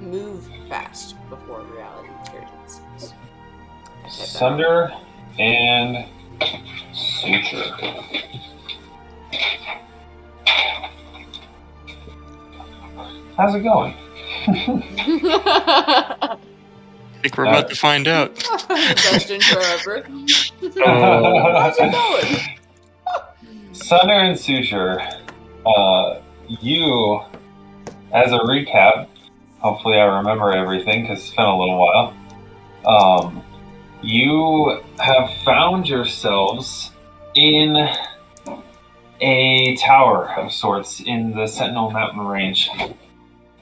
Move fast before reality tears its. Sunder and Suture. How's it going? I think we're about to find out. Best intro ever. How's it going? Sunder and Suture, you, as a recap, hopefully I remember everything because it's been a little while. You have found yourselves in a tower of sorts in the Sentinel Mountain Range.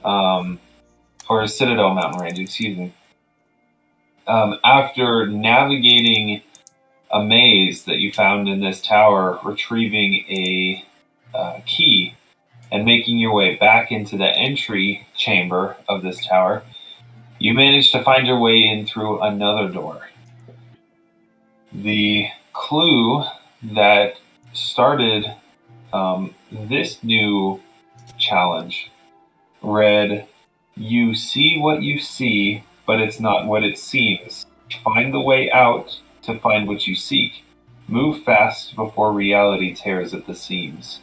Or Citadel Mountain Range, excuse me. After navigating a maze that you found in this tower, retrieving a key, and making your way back into the entry chamber of this tower, you managed to find your way in through another door. The clue that started this new challenge read, "You see what you see, but it's not what it seems. Find the way out to find what you seek. Move fast before reality tears at the seams."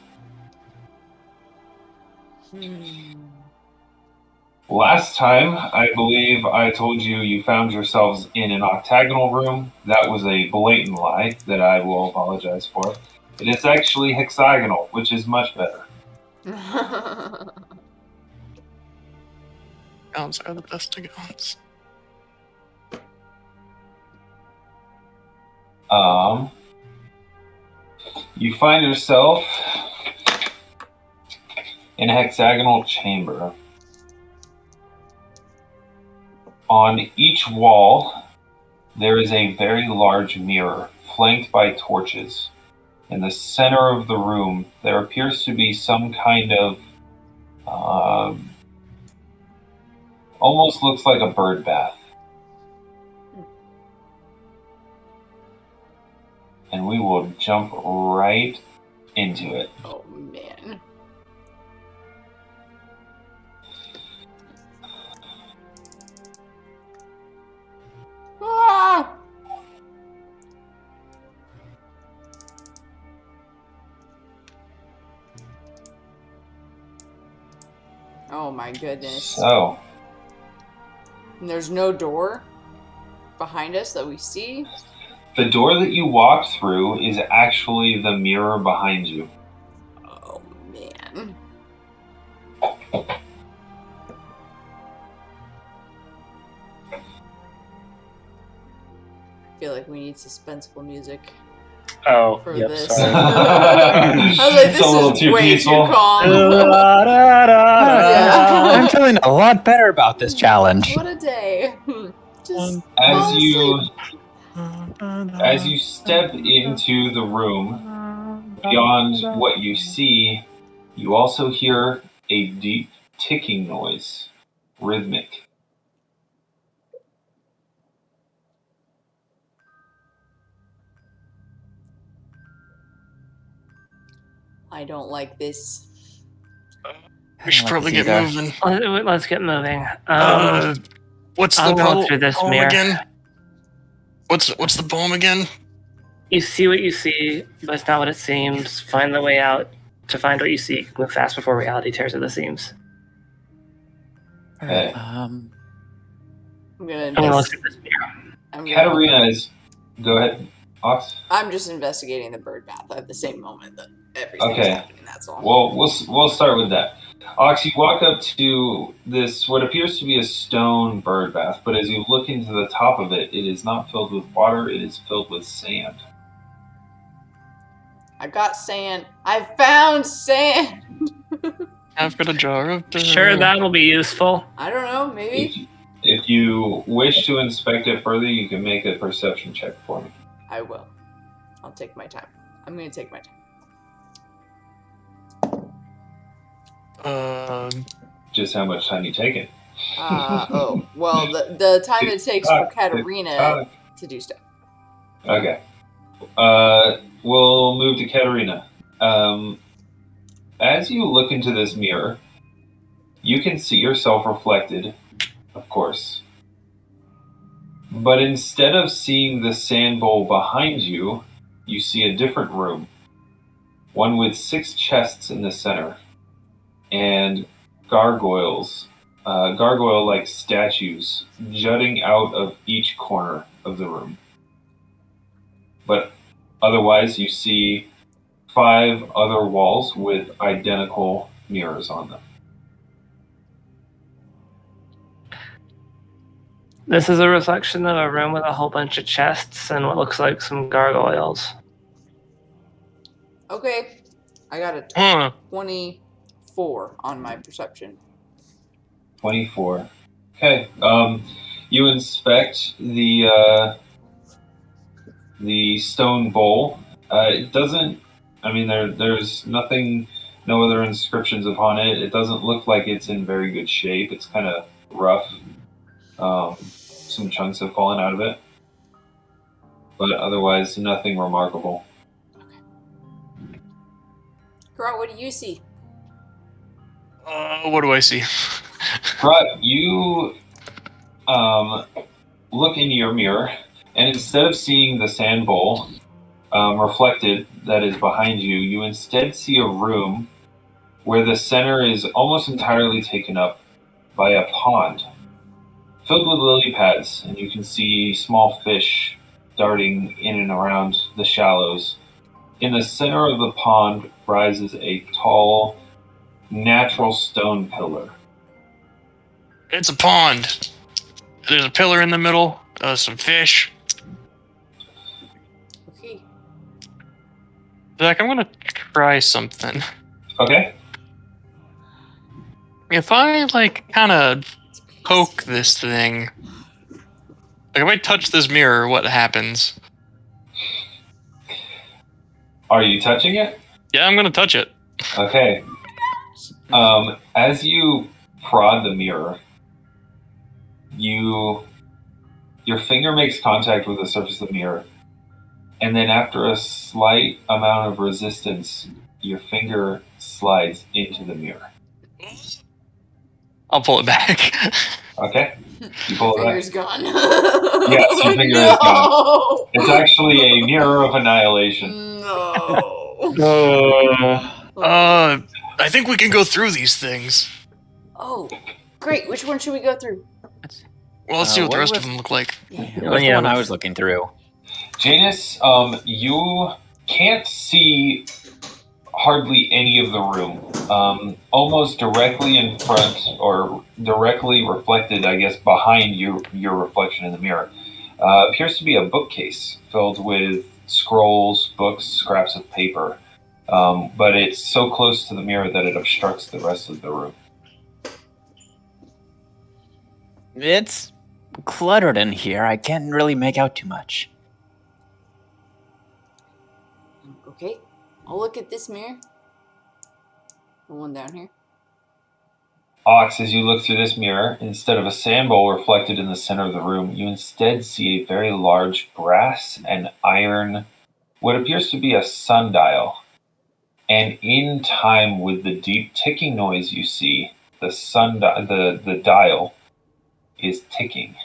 Last time, I believe I told you found yourselves in an octagonal room. That was a blatant lie that I will apologize for. It is actually hexagonal, which is much better. Gowns are the best of gowns. You find yourself in a hexagonal chamber. On each wall, there is a very large mirror, flanked by torches. In the center of the room, there appears to be some kind of almost looks like a bird bath. And we will jump right into it. Oh, man. Ah! Oh my goodness. So, And there's no door behind us that we see? the door that you walked through is actually the mirror behind you. Oh, man. I feel like we need suspenseful music Oh, for yep, this. sorry. I was like, It's a little this is too way peaceful. too calm. Yeah. I'm feeling a lot better about this challenge. What a day. Just As fall you asleep. step into the room, beyond what you see, you also hear a deep ticking noise, rhythmic. I don't like this. We should probably get moving. Let's get moving. What's the I'll go poem, through this poem mirror. again? What's the poem again? You see what you see, but it's not what it seems. Find the way out to find what you seek. Move fast before reality tears at the seams. Okay. I'm gonna I'm gonna look invest- at this mirror. Katarina is... Go ahead, Ox. I'm just investigating the bird bath at the same moment that everything's Okay. happening, that's all. Well, we'll start with that. Ox, you walk up to this, what appears to be a stone bird bath, but as you look into the top of it, it is not filled with water, it is filled with sand. I've got sand. I found sand! I've got a jar of dirt. Sure, that'll be useful. I don't know, maybe? If you wish to inspect it further, you can make a perception check for me. I will. I'll take my time. I'm gonna take my time. Just how much time you take it. Well, the time it takes for Katarina to do stuff. Okay. We'll move to Katarina. As you look into this mirror, you can see yourself reflected of course. But instead of seeing the sand bowl behind you, you see a different room. One with 6 chests in the center. And gargoyles, gargoyle-like statues jutting out of each corner of the room. But otherwise, you see 5 other walls with identical mirrors on them. This is a reflection of a room with a whole bunch of chests and what looks like some gargoyles. Okay. I got a Huh. 24 on my perception. 24. Okay. You inspect the stone bowl. It doesn't. I mean, there's nothing, no other inscriptions upon it. It doesn't look like it's in very good shape. It's kind of rough. Some chunks have fallen out of it, but otherwise nothing remarkable. GROTT, what do you see? What do I see? GROTT, you look in your mirror, and instead of seeing the sand bowl reflected that is behind you, you instead see a room where the center is almost entirely taken up by a pond filled with lily pads, and you can see small fish darting in and around the shallows. In the center of the pond rises a tall, natural stone pillar. It's a pond. There's a pillar in the middle. Some fish. Okay. Zach, I'm gonna try something. Okay? If I kind of poke this thing, if I touch this mirror, what happens? Are you touching it? Yeah, I'm gonna touch it. Okay. As you prod the mirror, your finger makes contact with the surface of the mirror, and then after a slight amount of resistance, your finger slides into the mirror. I'll pull it back. Okay? You pull it Finger's back. gone. Yes, your finger is gone. It's actually a mirror of annihilation. No. I think we can go through these things. Oh, great. Which one should we go through? Well, let's see what the what rest was- of them look like. What's the one I was looking through? Janus, you can't see hardly any of the room. Almost directly in front, or directly reflected, I guess, behind your reflection in the mirror, appears to be a bookcase filled with scrolls, books, scraps of paper. But it's so close to the mirror that it obstructs the rest of the room. It's cluttered in here. I can't really make out too much. Okay. I'll look at this mirror. The one down here. Aux, as you look through this mirror, instead of a sand bowl reflected in the center of the room, you instead see a very large brass and iron, what appears to be a sundial. And in time with the deep ticking noise you see, the dial is ticking,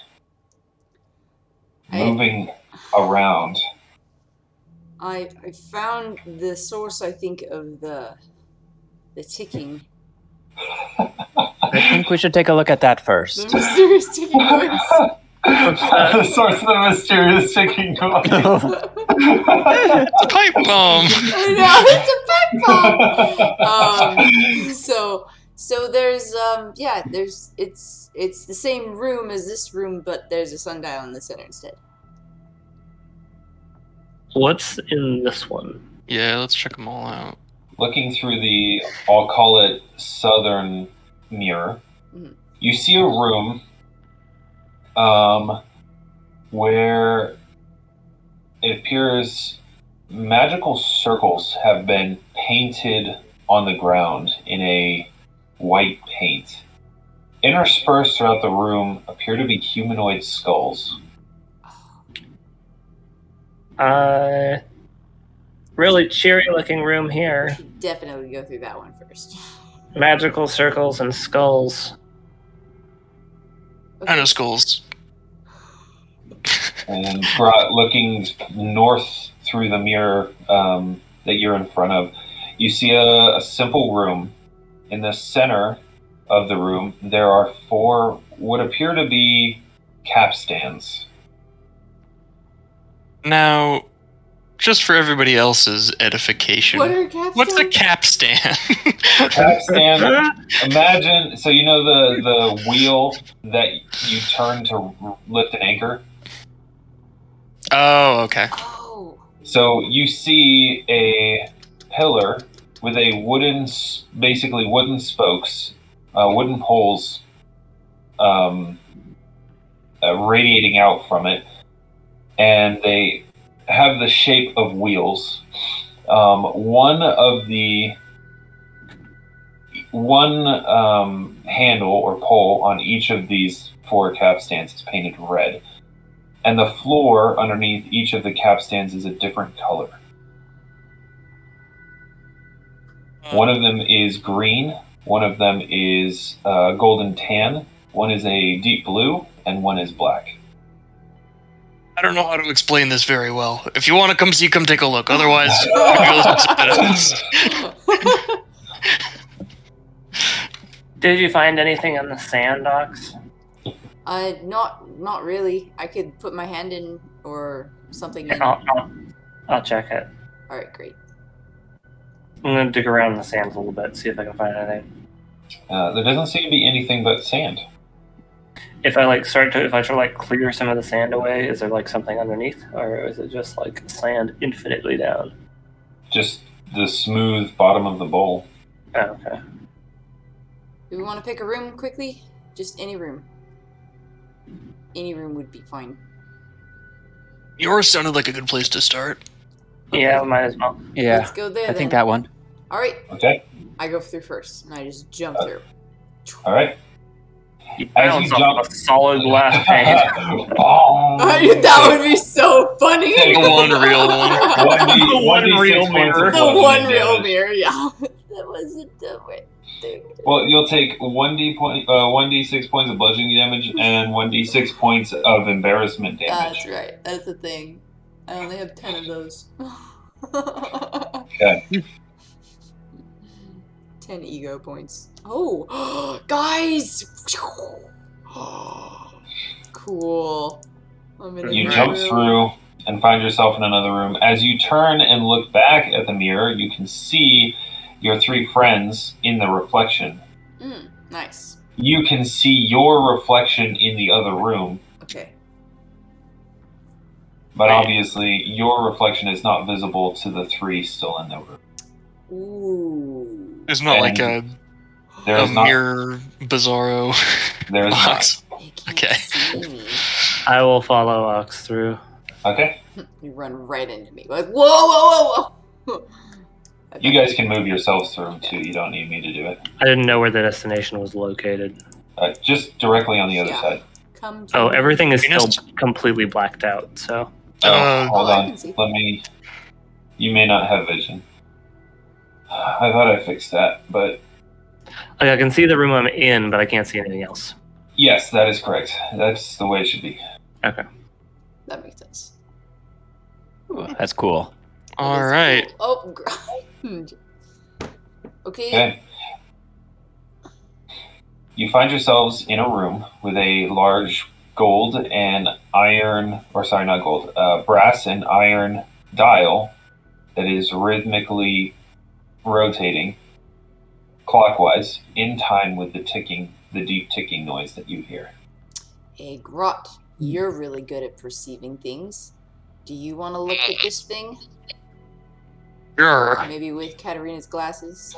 moving around. I found the source, I think, of the ticking. I think we should take a look at that first. The mysterious ticking noise. The source of the mysterious ticking noise. It's a pipe bomb. I know, it's a pipe bomb. So there's it's the same room as this room, but there's a sundial in the center instead. What's in this one? Yeah, let's check them all out. Looking through the, I'll call it southern mirror, you see a room where it appears magical circles have been painted on the ground in a white paint. Interspersed throughout the room appear to be humanoid skulls. Really cheery looking room here. Definitely go through that one first. Magical circles and skulls. Kind of skulls. And GROTT, looking north through the mirror that you're in front of, you see a simple room. In the center of the room, there are 4 what appear to be capstans. Now, just for everybody else's edification, What are capstans? what's a capstan? Capstan, imagine, so you know the wheel that you turn to lift an anchor? Oh, okay. Oh. So you see a pillar with a basically wooden spokes, wooden poles radiating out from it, and they have the shape of wheels. One handle or pole on each of these 4 capstans is painted red, and the floor underneath each of the capstans is a different color. One of them is green, one of them is golden tan, one is a deep blue, and one is black. I don't know how to explain this very well. If you want to come see, come take a look. Otherwise, maybe listen to edits. Did you find anything on the sand, Ox? Not really. I could put my hand in or something in. I'll check it. All right, great. I'm gonna dig around in the sand a little bit, see if I can find anything. There doesn't seem to be anything but sand. If I try to clear some of the sand away, is there like something underneath, or is it just like sand infinitely down? Just the smooth bottom of the bowl. Oh, okay. Do we want to pick a room quickly? Just any room. Any room would be fine. Yours sounded like a good place to start. Okay. Yeah, might as well. Yeah, Let's go there. I think that one. All right. Okay. I go through first, and I just jump through. All right. You As bounce you off jump, a solid glass pane. That would be so funny. The one real one. One real mirror. The one real mirror, yeah. That wasn't the right thing. Well, you'll take 1d6 points of bludgeoning damage and 1d6 points of embarrassment damage. That's right. That's the thing. I only have 10 of those. Okay. 10 ego points. Oh, guys! Cool. I'm in You the jump room. through and find yourself in another room. As you turn and look back at the mirror, you can see your 3 friends in the reflection. Nice. You can see your reflection in the other room, Okay. but obviously your reflection is not visible to the 3 still in the room. Ooh. It's not like a There's not. mirror bizarro There's not. box. They can't Okay. see me. I will follow Ox through. Okay. You run right into me. Like, whoa, whoa, whoa, whoa. You guys can move yourselves through them too. You don't need me to do it. I didn't know where the destination was located. Just directly on the other Yeah. side. Come to Oh, me. everything is You still just- completely blacked out, so... Hold I on. can see. Let me. You may not have vision. I thought I fixed that, but I can see the room I'm in, but I can't see anything else. yes, that is correct. That's the way it should be. Okay. That makes sense. Ooh, that's cool. All That is right. cool. Oh, okay. Okay. You find yourselves in a room with a large gold and iron, or sorry, not gold, brass and iron dial that is rhythmically rotating clockwise in time with the deep ticking noise that you hear. Hey, GROTT, you're really good at perceiving things. Do you want to look at this thing? Sure. Maybe with Katarina's glasses?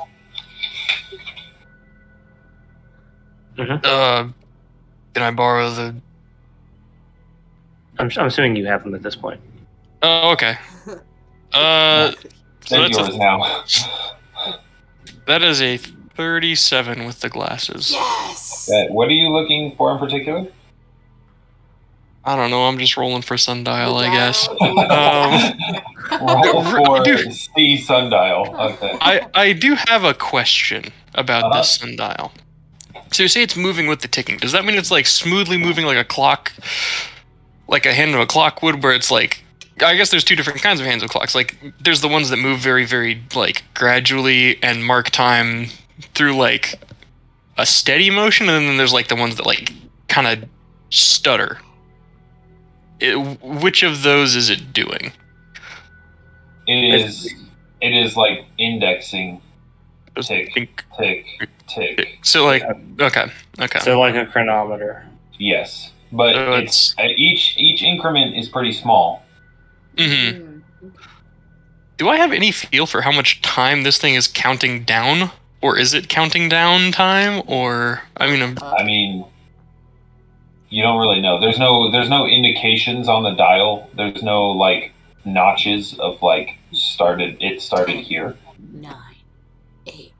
Can I borrow the? I'm assuming you have them at this point. Oh, okay. So They're that's yours now. that is a 37 with the glasses. Yes! What are you looking for in particular? I don't know. I'm just rolling for sundial, The I guess. Roll for Dude. C sundial. Okay. I do have a question about this sundial. So you say it's moving with the ticking. Does that mean it's like smoothly moving like a clock, like a hand of a clock would, where it's like, I guess there's two different kinds of hands of clocks. Like there's the ones that move very, very like gradually and mark time through like a steady motion, and then there's like the ones that like kind of stutter. Which of those is it doing? It is like indexing. Tick, tick, tick. So like, okay. So like a chronometer. Yes, but it's each increment is pretty small. Mm-hmm. Do I have any feel for how much time this thing is counting down, or is it counting down time? Or I mean, you don't really know. There's no indications on the dial. There's no like notches of like started here. 9, 8.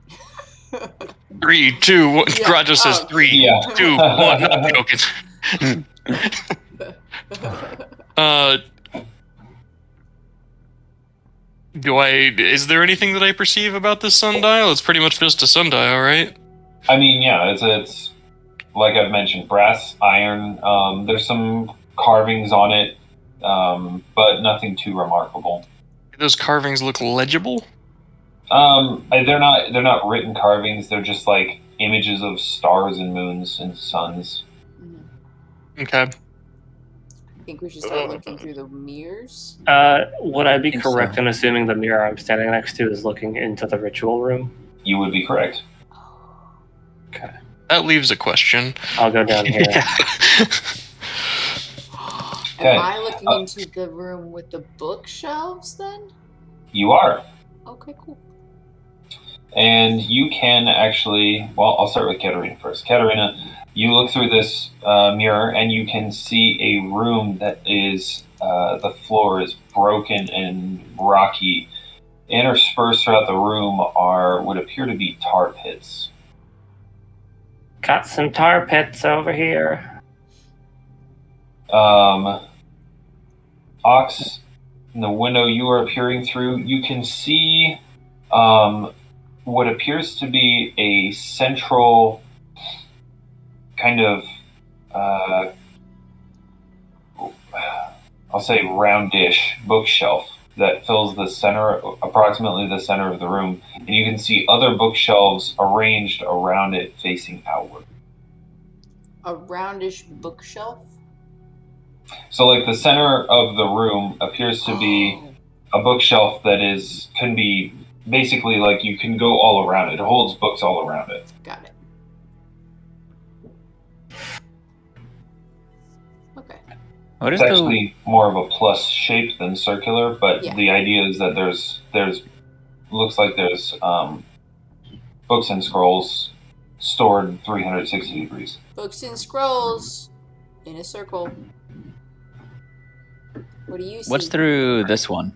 3, 2, 1. Yeah. GROTT just says 3, Yeah. 2, 1. I'm joking. Is there anything that I perceive about this sundial? It's pretty much just a sundial, right? I mean, yeah, it's like I've mentioned, brass, iron. There's some carvings on it, but nothing too remarkable. Do those carvings look legible? They're not written carvings. They're just like images of stars and moons and suns. Okay. I think we should start looking through the mirrors. Would I be think correct so. in assuming the mirror I'm standing next to is looking into the ritual room? You would be correct. Okay. That leaves a question. I'll go down here. Okay. Am I looking into the room with the bookshelves then? You are. Okay, cool. And you can actually, well, I'll start with Katarina first. Katarina, you look through this mirror and you can see a room that is, the floor is broken and rocky. Interspersed throughout the room are what appear to be tar pits. Got some tar pits over here. Ox, in the window you are peering through, you can see what appears to be a central kind of, I'll say roundish bookshelf that fills the center, approximately the center of the room, and you can see other bookshelves arranged around it facing outward. A roundish bookshelf? So like the center of the room appears to be a bookshelf that can be basically like you can go all around it. It holds books all around it. Got it. Okay. What is It's actually more of a plus shape than circular, but Yeah. the idea is that there's looks like there's books and scrolls stored 360 degrees. Books and scrolls in a circle. What do you see? What's through this one?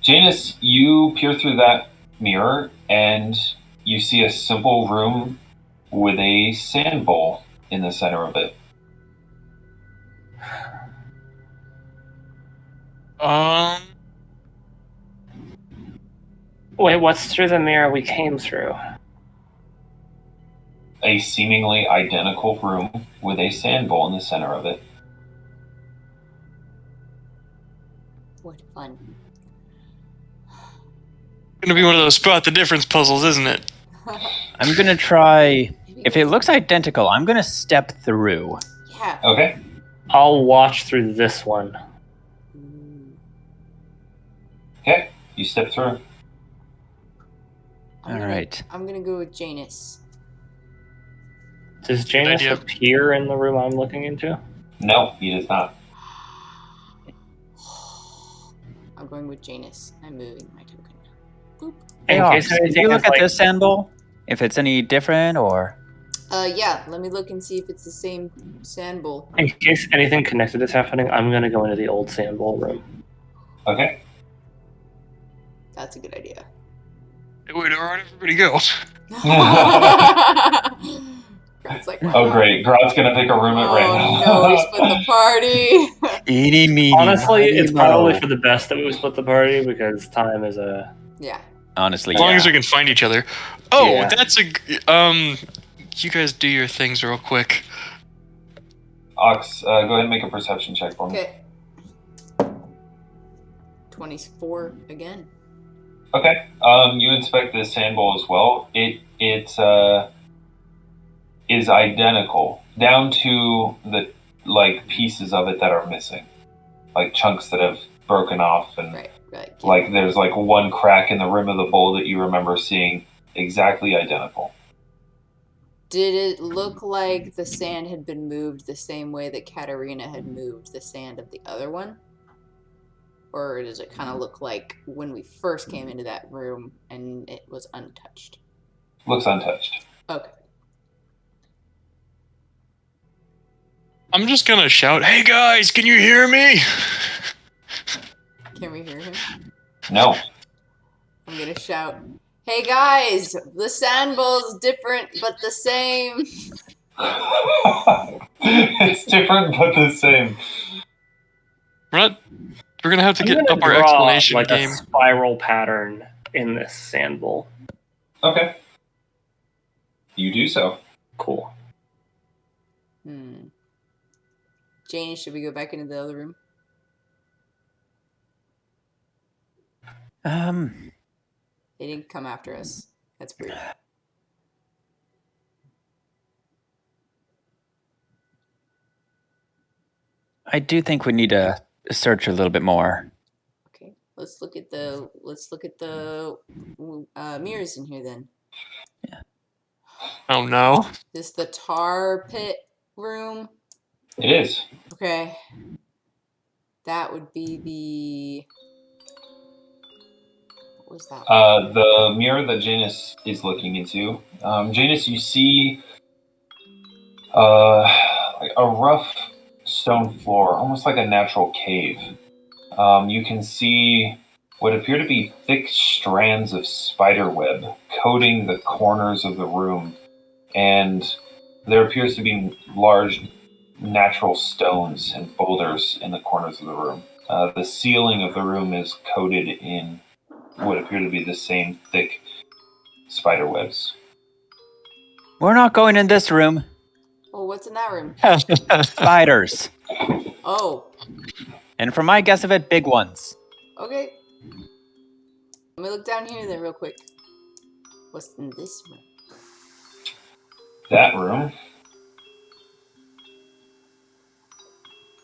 Janus, you peer through that mirror and you see a simple room with a sand bowl in the center of it. Wait, what's through the mirror we came through? A seemingly identical room with a sand bowl in the center of it. What fun. Gonna be one of those spot the difference puzzles, isn't it? I'm gonna try. If it looks identical, I'm gonna step through. Yeah. Okay. I'll watch through this one. Okay. You step through. I'm gonna- Alright. I'm gonna go with Janus. Does Janus idea. appear in the room I'm looking into? No, he does not. I'm going with Janus. I'm moving my token. Boop. Hey, In Ox, case did anything you is look at like- this sand bowl? If it's any different, or Yeah, let me look and see if it's the same sand bowl. In case anything connected is happening, I'm gonna go into the old sand bowl room. Okay. That's a good idea. Wait, where'd everybody go? It's like, Oh, great. GROTT's going to pick a room at random. no, we split the party. eeny meeny. Honestly, it's miny, probably moe. for the best that we split the party because time is a. Yeah. Honestly, As long yeah. as we can find each other. Oh, Yeah. that's a you guys do your things real quick. Ox, go ahead and make a perception check for me. Okay. 24 again. Okay. You inspect the sand bowl as well. It is identical down to the pieces of it that are missing, like chunks that have broken off, and Right. like there's like one crack in the rim of the bowl that you remember seeing, exactly identical. Did it look like the sand had been moved the same way that Katarina had moved the sand of the other one? Or does it kind of look like when we first came into that room and it was untouched? Looks untouched. Okay. I'm just gonna shout, "Hey guys, can you hear me?" Can we hear him? No. I'm gonna shout, "Hey guys, the sand bowl's different but the same." It's different but the same. We're gonna have to get up our draw, explanation like game. a spiral pattern in this sand bowl. Okay. You do so. Cool. Janie, should we go back into the other room? They didn't come after us. That's weird. I do think we need to search a little bit more. Okay, let's look at the mirrors in here then. Yeah. Oh no. This the tar pit room. It is. Okay, that would be the. What was that? The mirror that Janus is looking into. Janus, you see a rough stone floor, almost like a natural cave. You can see what appear to be thick strands of spider web coating the corners of the room, and there appears to be large natural stones and boulders in the corners of the room. The ceiling of the room is coated in what appear to be the same thick spider webs. We're not going in this room. Oh, what's in that room? Spiders. Oh, And from my guess of it, big ones. okay. Let me look down here then real quick. What's in this room? That room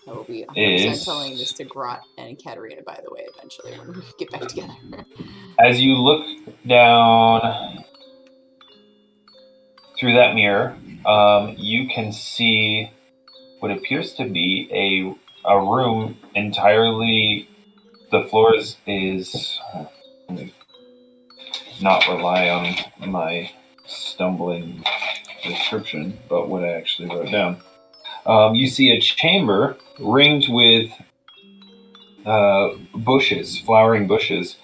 I will be 100% is, telling this to GROTT and Katarina, by the way, eventually when we get back together. as you look down through that mirror, you can see what appears to be a room entirely. The floor is let me not rely on my stumbling description, but what I actually wrote down. You see a chamber ringed with bushes, flowering bushes.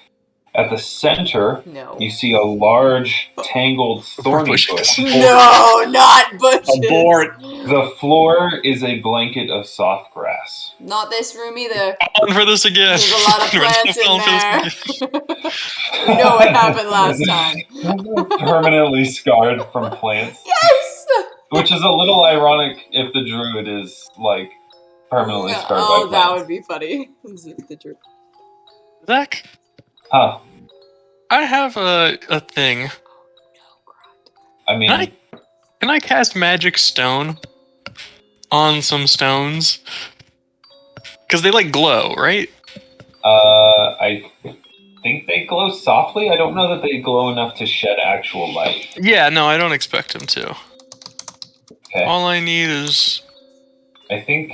At the center, No. you see a large, tangled, thorny bush. No, not bushes. Abort. The floor is a blanket of soft grass. Not this room either. Falling for this again. There's a lot of plants in there. We know what happened last time. Permanently scarred from plants. Yes! Which is a little ironic if the druid is, like, permanently scarred by Oh, plants. that would be funny. The truth. Zach, Huh. I have a thing. I mean, Can I cast magic stone on some stones? Because they like glow, right? I think they glow softly. I don't know that they glow enough to shed actual light. Yeah, no, I don't expect them to. Okay. All I need is. I think.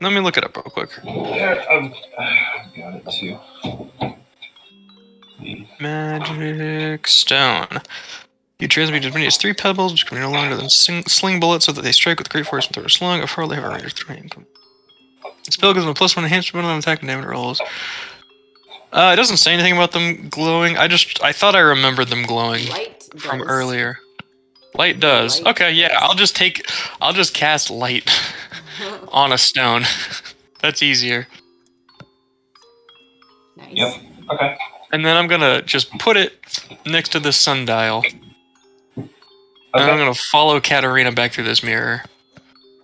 Let me look it up real quick. There, I've got it too. Magic stone. You transmute as many as 3 pebbles, which can be no longer than sling bullets, so that they strike with great force when they're slung. Before they have a range of 3. The spell gives them a +1 enhancement on attack and damage rolls. It doesn't say anything about them glowing. I thought I remembered them glowing Light from does. earlier. Light does. Light. Okay, yeah, I'll just cast light on a stone. That's easier. Nice. Yep. Okay. And then I'm gonna just put it next to the sundial. And Okay. I'm going to follow Katarina back through this mirror.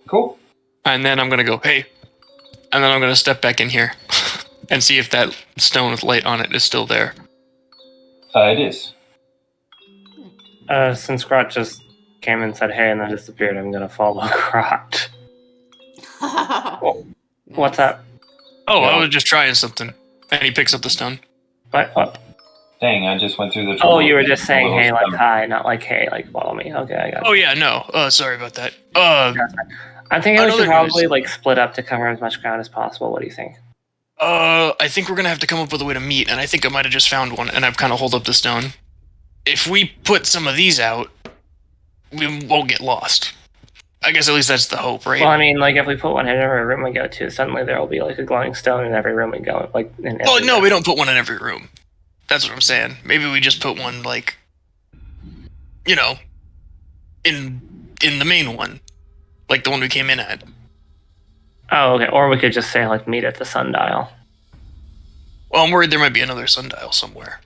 Cool. And then I'm going to go, hey. And then I'm going to step back in here and see if that stone with light on it is still there. It is. Since GROTT just came and said hey and then disappeared, I'm gonna follow GROTT. What's up? Oh, Yeah. I was just trying something. And he picks up the stone. What? Dang, I just went through the... Oh, you were just saying hey, like stone. hi, not like hey, like follow me. Okay, I got it. Oh, yeah, no. Sorry about that. I'm thinking we should another probably news. like split up to cover as much ground as possible. What do you think? I think we're going to have to come up with a way to meet, and I think I might have just found one, and I've kind of hold up the stone. If we put some of these out, we won't get lost. I guess at least that's the hope, right? Well, I mean, like if we put one in every room we go to, suddenly there will be like a glowing stone in every room we go. Like in Well, every no, room. we don't put one in every room. That's what I'm saying. Maybe we just put one, like, you know, in the main one. Like the one we came in at. Oh, okay. Or we could just say like meet at the sundial. Well, I'm worried there might be another sundial somewhere.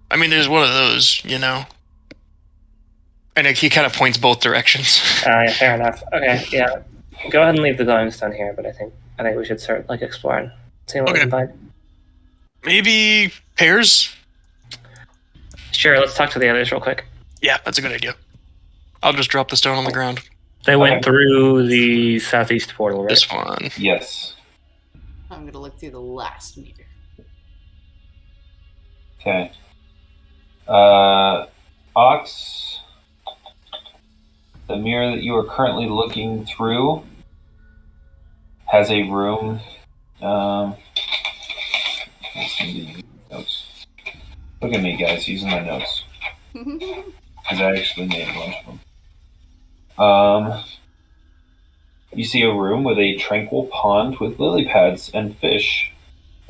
I mean, there's one of those, you know? And he kind of points both directions. Yeah, fair enough. Okay, yeah. Go ahead and leave the glowing stone here, but I think we should start like exploring. See what we Okay. can find. Maybe pairs? Sure, let's talk to the others real quick. Yeah, that's a good idea. I'll just drop the stone on the ground. They went through the southeast portal, right? This one. Yes. I'm gonna look through the last meter. Okay. Ox, the mirror that you are currently looking through has a room. Notes. Look at me, guys, using my notes. Because I actually made a bunch of them. You see a room with a tranquil pond with lily pads and fish.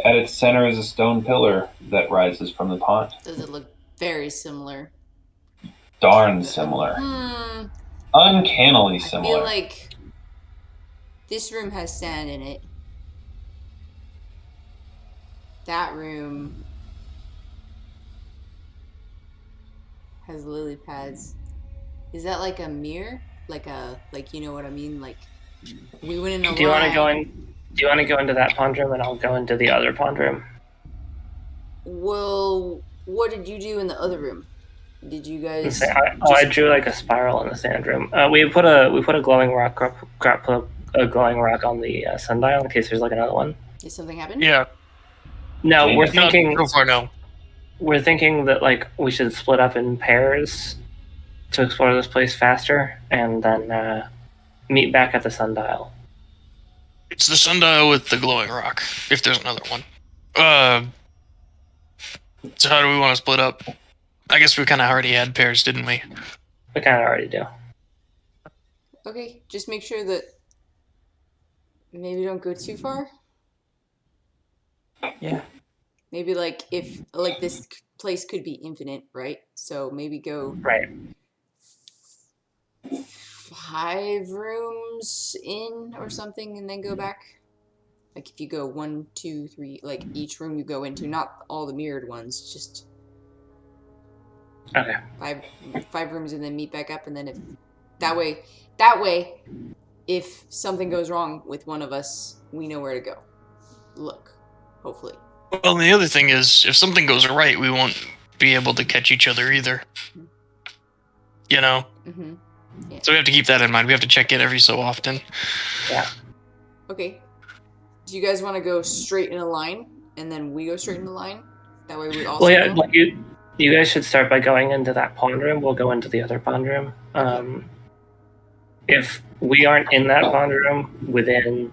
At its center is a stone pillar that rises from the pond. Does it look very similar? Darn similar. Uncannily I similar. feel like this room has sand in it. That room has lily pads. Is that like a mirror? Like you know what I mean? Like we went in a Do you want to line. go in? Do you want to go into that pond room, and I'll go into the other pond room? Well, what did you do in the other room? Did you guys? I drew like a spiral in the sand room. We put a glowing rock. GROTT put a glowing rock on the sundial in case there's like another one. Did something happen? Yeah. No, we're No, thinking. So far, no. We're thinking that like we should split up in pairs to explore this place faster, and then meet back at the sundial. It's the sundial with the glowing rock, if there's another one. So how do we want to split up? I guess we kind of already had pairs, didn't we? We kind of already do. Okay, just make sure that maybe don't go too far. Yeah. Maybe like if like this place could be infinite, right? So maybe go Right. 5 rooms in or something and then go back. Like if you go 1, 2, 3, like each room you go into, not all the mirrored ones, just Okay. 5 rooms and then meet back up, and then if that way if something goes wrong with one of us, we know where to go. Look, hopefully. Well, and the other thing is, if something goes right, we won't be able to catch each other either. You know? Mm-hmm. Yeah. So we have to keep that in mind. We have to check in every so often. Yeah. Okay. Do you guys want to go straight in a line, and then we go straight in a line? That way we also Well, yeah. go? Like you guys should start by going into that pond room. We'll go into the other pond room. If we aren't in that pond room within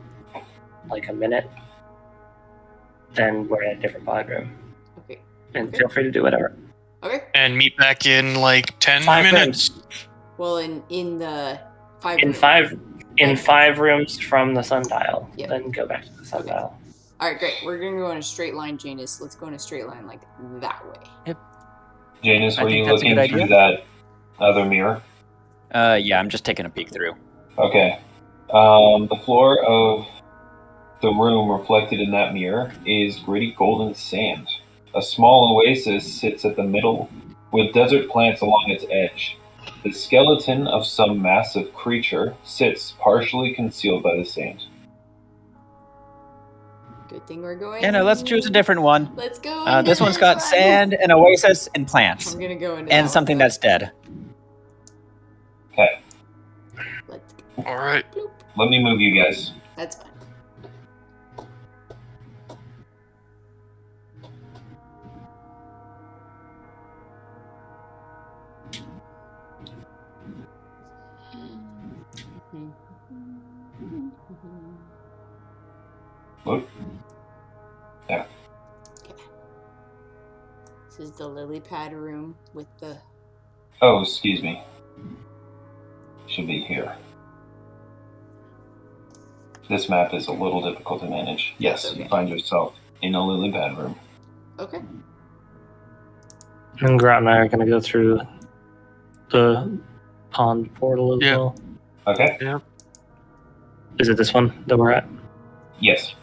like a minute, then we're in a different pond room. Okay. And feel free to do whatever. Okay. And meet back in like 10 5 minutes. Well, in the 5 In room. 5 rooms from the sundial. Yep. Then go back to the sundial. All right, great. We're gonna go in a straight line, Janus. Let's go in a straight line like that way. Janus, I were think you that's a looking good through idea. that other mirror? Yeah, I'm just taking a peek through. Okay. The floor of the room reflected in that mirror is gritty golden sand. A small oasis sits at the middle with desert plants along its edge. The skeleton of some massive creature sits partially concealed by the sand. Good thing we're going. Yeah, no, let's choose a different one. Let's go. This one's got sand, an oasis, and plants. I'm gonna go into And that something one, that's dead. Okay, Let's go. All right. Bloop. let me move you guys. That's fine. Look. Yeah. Okay. This is the lily pad room with the. Oh, excuse me. Should be here. This map is a little difficult to manage. Yes, That's okay. you find yourself in a lily pad room. Okay. And Grot and I are going to go through the pond portal as Yeah. well. Okay? Is it this one that we're at? Yes.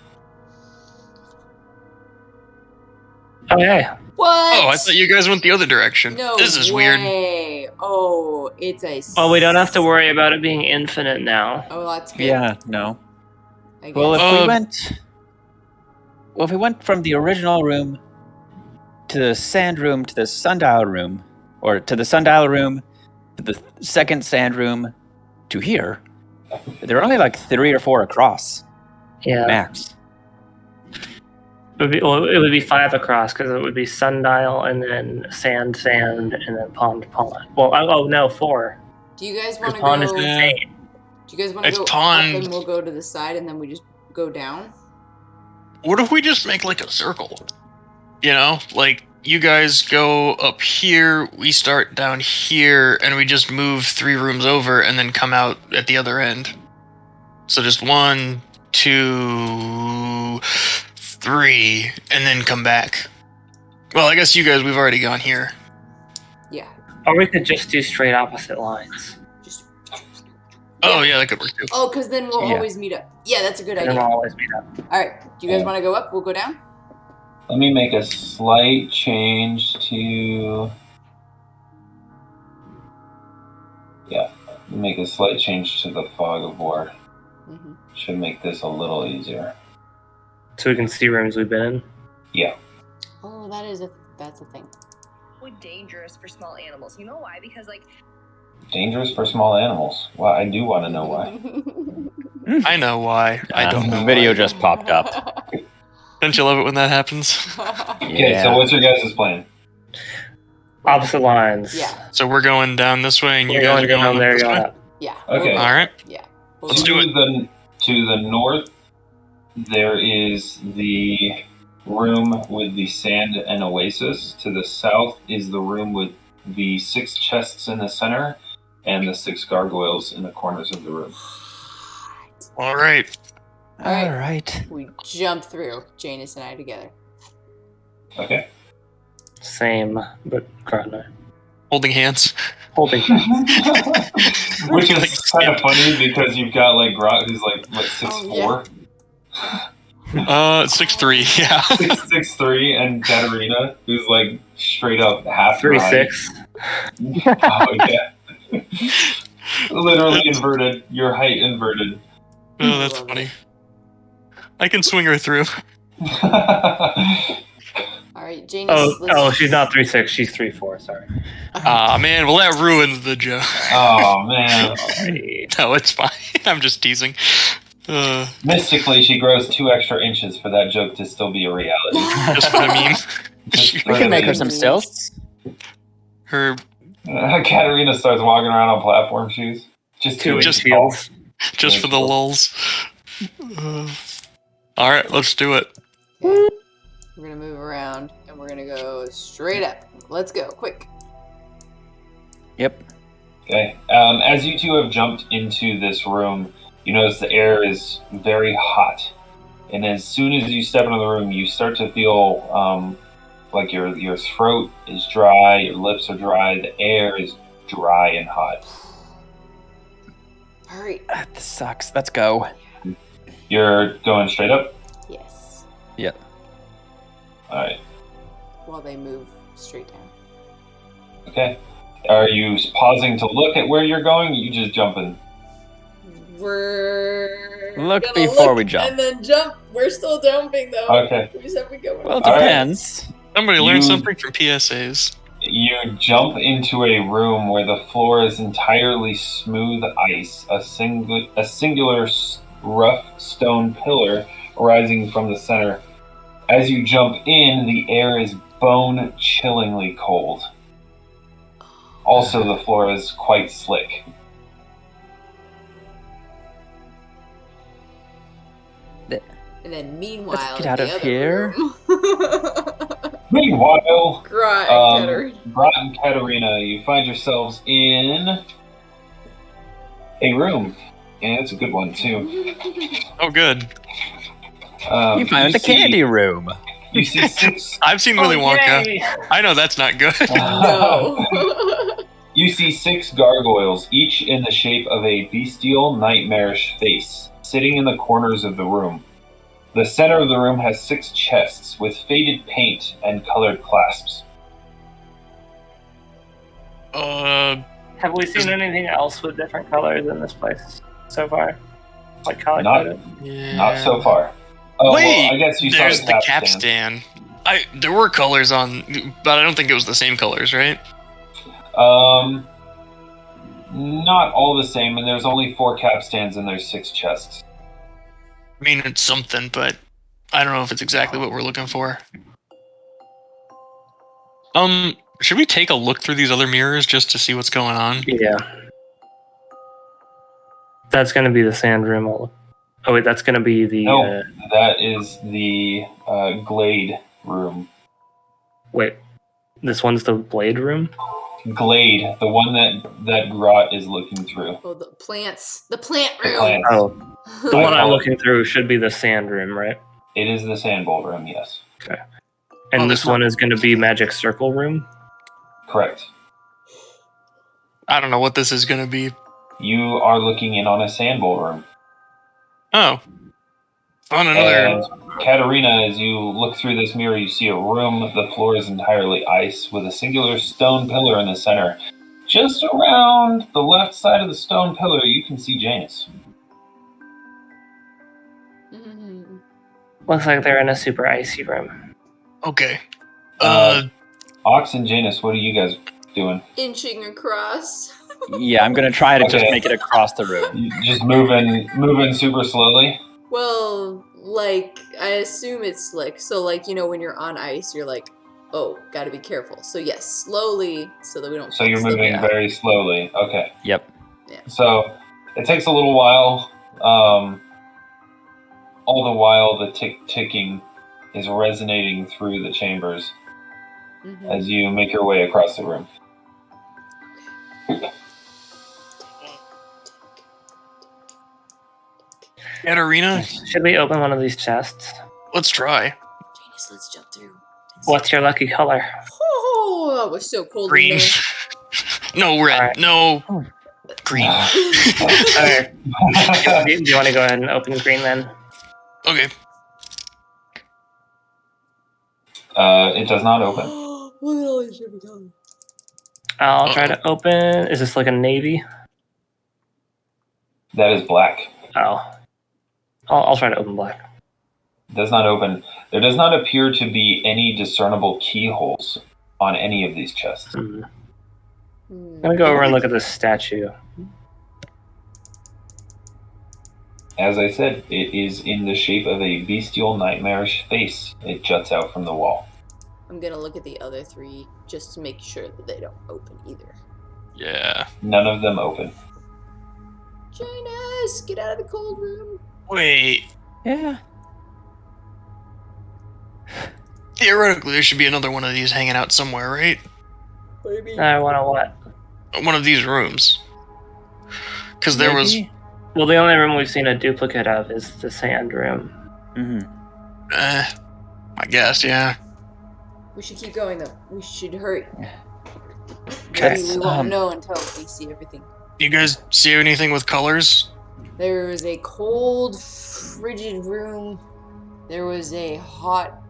Oh, yeah. What? Oh, I thought you guys went the other direction. No This is weird. way. Oh, it's a. Well, we don't have to worry about it being infinite now. Oh, that's good. Yeah, no. I guess. Well, if Uh, we went from the original room to the sand room to the sundial room, or to the sundial room to the second sand room to here, there are only like 3 or 4 across Yeah. max. It would be 5 across because it would be sundial and then sand, and then pond. Well, oh no, 4. Do you guys want Because to pond is go? insane. Do you guys want to It's go pond. up and we'll go to the side and then we just go down? What if we just make like a circle? You know, like you guys go up here, we start down here, and we just move 3 rooms over and then come out at the other end. So just 1, 2, 3, and then come back. Well, I guess you guys, we've already gone here. Yeah. Or we could just do straight opposite lines. Just. Oh, yeah, that could work too. Oh, because then we'll Yeah. always meet up. Yeah, that's a good And then idea. we'll always meet up. All right. Do you guys want to go up? We'll go down. Let me make a slight change to... Yeah, let me make a slight change to the fog of war. Mm-hmm. Should make this a little easier. So we can see rooms we've been in. Yeah. Oh, that's a thing. Dangerous for small animals. You know why? Because like Dangerous for small animals. Well, I do want to know why. I know why. I don't know The video why. just popped up. Don't you love it when that happens? Okay, so what's your guys' plan? Opposite lines. Yeah. So we're going down this way, and you You're guys going are to go going down there, this you're way? going up. Yeah. Okay. All right. Yeah. Let's do it. To the north, there is the room with the sand and oasis. To the south is the room with the 6 chests in the center and the 6 gargoyles in the corners of the room. All right. All right. All right. We jump through, Janus and I together. Okay. Same, but Grot and I. Holding hands. Holding. Which is kind of funny because you've got like GROTT who's like what 6'4", 6'3", yeah. 6'3", and Katarina who's like straight up half your height. 3'6". Oh yeah. Literally inverted. Your height inverted. Oh, that's funny. I can swing her through. All right, Janus. Oh, she's not 3'6", she's 3'4", sorry. Aw, man, well, that ruins the joke. Oh man. No, it's fine. I'm just teasing. Mystically, she grows 2 extra inches for that joke to still be a reality. Just what I mean. Just We for can the make her meme. some stilts. Her Katarina starts walking around on platform shoes. Just 2 inches Just tall. just for the lulz. All right, let's do it. We're gonna move around and we're gonna go straight up. Let's go, quick. Yep. Okay. As you two have jumped into this room, you notice the air is very hot. And as soon as you step into the room, you start to feel like your throat is dry, your lips are dry, the air is dry and hot. All right. This sucks. Let's go. You're going straight up? Yes. Yep. Alright. While they move straight down. Okay. Are you pausing to look at where you're going? Or you just jumping? We're Look gonna before look we jump. and then jump. We're still jumping though. Okay. We said we go. Well, it All right. depends. Somebody You- learned something from PSAs. You jump into a room where the floor is entirely smooth ice, a singular rough stone pillar rising from the center. As you jump in, the air is bone-chillingly cold. Also, the floor is quite slick. And then meanwhile, Let's get in out the of other here. room- Meanwhile, Grot and Katarina. GROTT and Katarina, you find yourselves in a room, and it's a good one too. Oh, good. You find the candy room. You see 6. I've seen Willy Wonka. yay! I know that's not good. No. You see 6 gargoyles, each in the shape of a bestial, nightmarish face, sitting in the corners of the room. The center of the room has 6 chests with faded paint and colored clasps. Have we seen anything else with different colors in this place so far? Like color Not- coded? Yeah. Not so far. Oh, Wait, well, I guess you there's saw the the capstan. There were colors on, but I don't think it was the same colors, right? Not all the same, and there's only 4 capstans and there's 6 chests. I mean, it's something, but I don't know if it's exactly what we're looking for. Should we take a look through these other mirrors just to see what's going on? Yeah. That's gonna be the sand room. Oh wait, that's gonna be the. No, that is the glade room. Wait, this one's the blade room. Glade, the one that GROTT is looking through. Oh, the plants. The plant The room. plants. Oh, the I one I'm call it- looking through should be the sand room, right? It is the sand bowl room, yes. And Oh, this it's one not- is going to be magic circle room. Correct. I don't know what this is going to be. You are looking in on a sand bowl room. Oh. On another. And Katarina, as you look through this mirror, you see a room. The floor is entirely ice with a singular stone pillar in the center. Just around the left side of the stone pillar, you can see Janus. Mhm. Looks like they're in a super icy room. Okay. Aux and Janus, what are you guys doing? Inching across. Yeah, I'm gonna try to just Okay. make it across the room. You just moving super slowly? Well, like, I assume it's like, so like, you know, when you're on ice, you're like, oh, gotta be careful. So yes, slowly, so that we don't. So you're slip moving down. very slowly. Okay. Yep. So it takes a little while. All the while, the ticking is resonating through the chambers Mhm. as you make your way across the room. Katarina, Should we open one of these chests? let's try. Janus, let's jump through. What's your lucky color? Oh, that was so cold. in Green. there. No, red. Alright. No. Green. Okay. Do you want to go ahead and open green then? Okay. It does not open. Look at all these different colors. I'll try to open. Is this like a navy? That is black. Oh. I'll try to open black. Does not open. There does not appear to be any discernible keyholes on any of these chests. Hmm. Hmm. I'm gonna go over and look at this statue. As I said, it is in the shape of a bestial, nightmarish face. It juts out from the wall. I'm gonna look at the other 3 just to make sure that they don't open either. Yeah. None of them open. Janus, get out of the cold room. Wait. Yeah. Theoretically, there should be another one of these hanging out somewhere, right? Baby. I want to what? One of these rooms. Because there was. Maybe? Well, the only room we've seen a duplicate of is the sand room. Mm-hmm. I guess, yeah. We should keep going though. We should hurry. Okay. Maybe we won't know until we see everything. You guys see anything with colors? There was a cold, frigid room. There was a hot,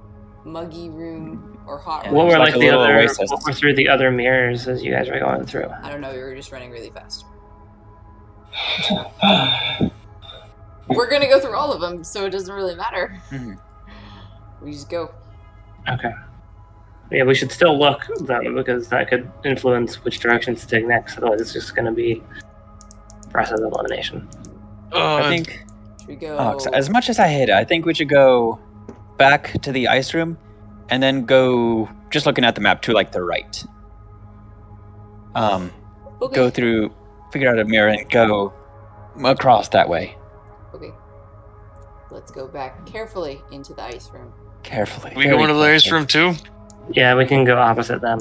muggy room. or hot Yeah, What room. were like like a the little other? oasis. What were through the other mirrors as you guys were going through? I don't know. We were just running really fast. We're gonna go through all of them, so it doesn't really matter. Mhm. We just go. Okay. Yeah, we should still look though, because that could influence which directions to take next. Otherwise, it's just going to be process of elimination. I think, Should we go? as much as I hate it, I think we should go back to the ice room and then go, just looking at the map, to like the right. Okay. Go through, figure out a mirror and go across that way. Okay. Let's go back carefully into the ice room. Carefully. We very go into the ice carefully. room too. Yeah, we can go opposite them.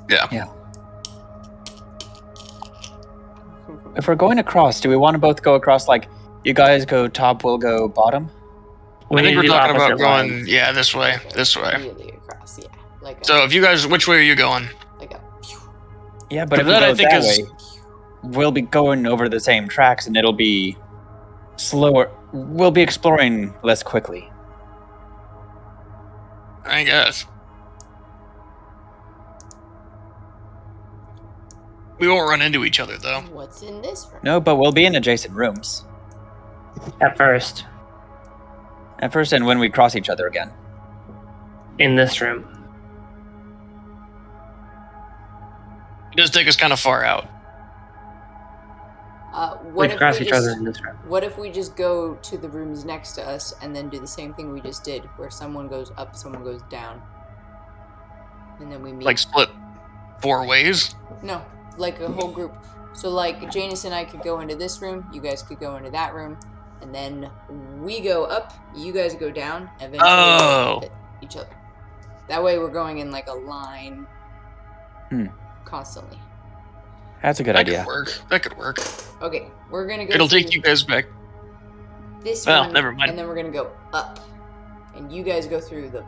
Yeah. If we're going across, do we want to both go across, like, you guys go top, we'll go bottom? I think we're do talking about opposite going, lines. yeah, this way. Really across, yeah. Like a, So if you guys, which way are you going? like a. Yeah, but if we That, go I think, that is- way, we'll be going over the same tracks and it'll be slower. We'll be exploring less quickly. I guess. We won't run into each other though. What's in this room? No, but we'll be in adjacent rooms At first, at first, and when we cross each other again. in this room. It does take us kind of far out. We What if cross we each just, other in this room. What if we just go to the rooms next to us and then do the same thing we just did, where someone goes up, someone goes down, and then we meet? Like split 4 ways. No, like a whole group. So like Janus and I could go into this room, you guys could go into that room, and then we go up, you guys go down, eventually Oh. hit each other. That way we're going in like a line constantly. That's a good That idea. could work. That could work. Okay, we're gonna go. It'll through take you guys back. this Well, one, never mind. and then we're gonna go up, and you guys go through the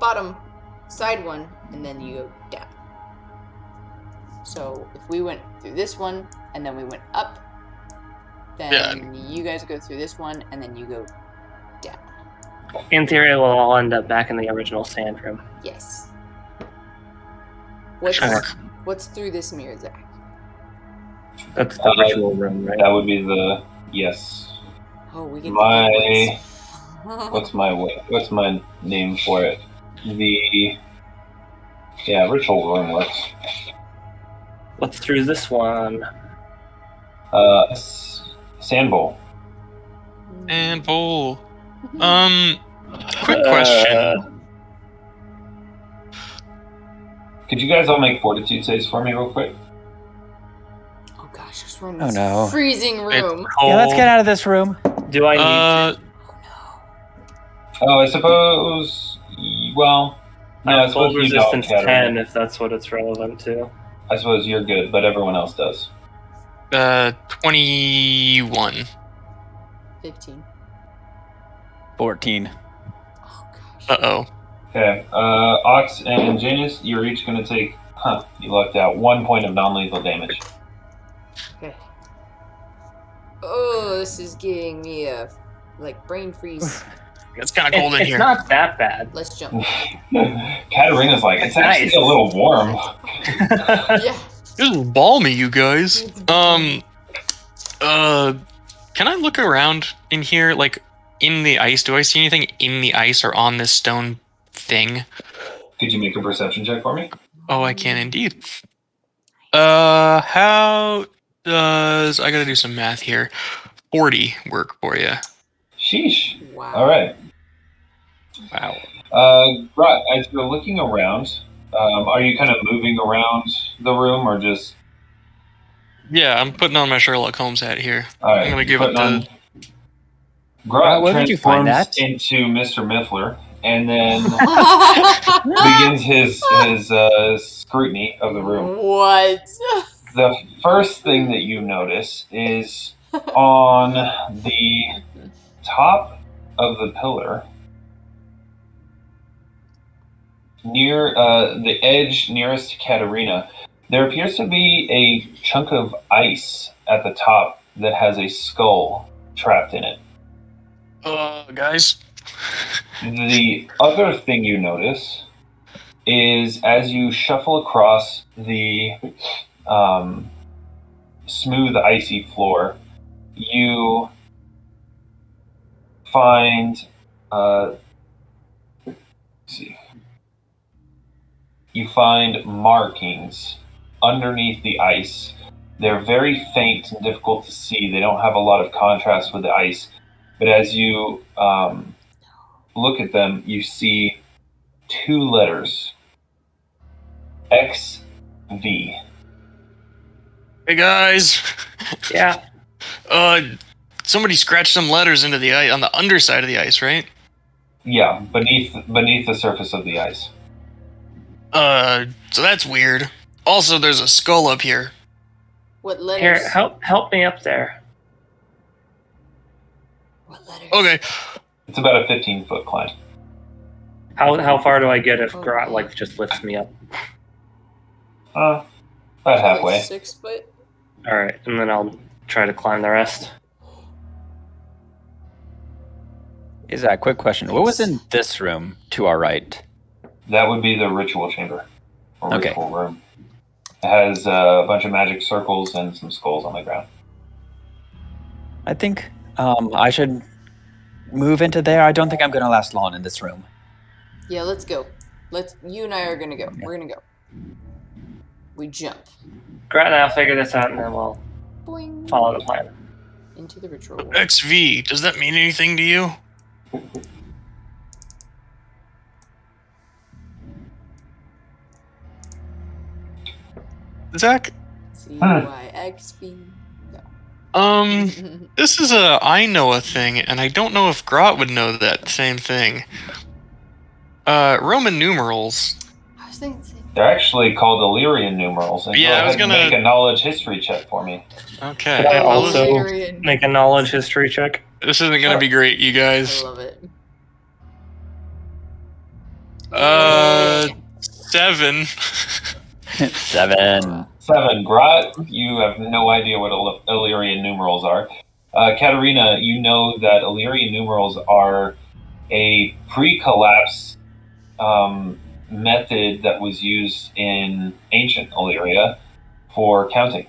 bottom side one, and then you go down. So if we went through this one and then we went up, then you guys go through this one and then you go down. In theory, we'll all end up back in the original sand room. Yes. What's Sure. what's through this mirror, Zach? That's the ritual room, right? That would be the yes. Oh, we get My the what's my name for it? The ritual room works. What's through this one? Sand bowl. And bowl. Quick question. Could you guys all make fortitude saves for me real quick? Oh gosh, this room Oh, is no. freezing room. Yeah, let's get out of this room. Do I need to? Oh, I suppose. Well, no, I Cold suppose you don't, resistance Katarina. 10 if that's what it's relevant to. I suppose you're good, but everyone else does. 21. 15. 14. Oh gosh. Uh-oh. Okay, Aux and Janus, you're each going to take. You lucked out. 1 point of non-lethal damage. Okay. Oh, this is giving me a brain freeze. It's kind of cold in It's here. not that bad. Let's jump. Katarina's like, it's actually Nice. a little warm. Yeah. This is balmy, you guys. Can I look around in here, like, in the ice? Do I see anything in the ice or on this stone thing? Could you make a perception check for me? Oh, I can indeed. How does... I gotta do some math here. 40 work for you. Sheesh. Wow. All right. Wow. Right, as you're looking around, are you kind of moving around the room or just... Yeah, I'm putting on my Sherlock Holmes hat here. All right, I'm gonna give it putting the... GROTT where did you find transforms that? into Mr. Miffler and then begins his scrutiny of the room. What? The first thing that you notice is on the top of the pillar, near the edge nearest to Katarina, there appears to be a chunk of ice at the top that has a skull trapped in it. Guys. The other thing you notice is as you shuffle across the smooth, icy floor, you find markings underneath the ice. They're very faint and difficult to see. They don't have a lot of contrast with the ice. But as you look at them, you see 2 letters. XV. Hey guys. Yeah. Somebody scratched some letters into the ice on the underside of the ice, right? Yeah, beneath the surface of the ice. So that's weird. Also, there's a skull up here. What letters? Here, help me up there. What letters? Okay. It's about a 15-foot climb. How far do I get if GROTT like just lifts me up? About halfway. 6 foot? Alright, and then I'll try to climb the rest. Is that a quick question? What was in this room to our right? That would be the ritual chamber. Or Okay. ritual room. It has a bunch of magic circles and some skulls on the ground. I think I should move into there. I don't think I'm going to last long in this room. Yeah, let's go. You and I are gonna go. Yeah. We're gonna go. We jump. GROTT and I'll figure this out and then we'll Boing. follow the plan. Into the ritual room. XV, does that mean anything to you? Zach? CYXB. This is a I know a thing, and I don't know if GROTT would know that same thing. Roman numerals. I was thinking. They're actually called Illyrian numerals. And Yeah, go I was ahead and gonna- make a knowledge history check for me. Okay. Could I well, also Illyrian. make a knowledge history check? this isn't gonna be great, you I guys. love it. 7. 7. 7. GROTT, you have no idea what Illyrian numerals are. Katarina, you know that Illyrian numerals are a pre-collapse method that was used in ancient Illyria for counting.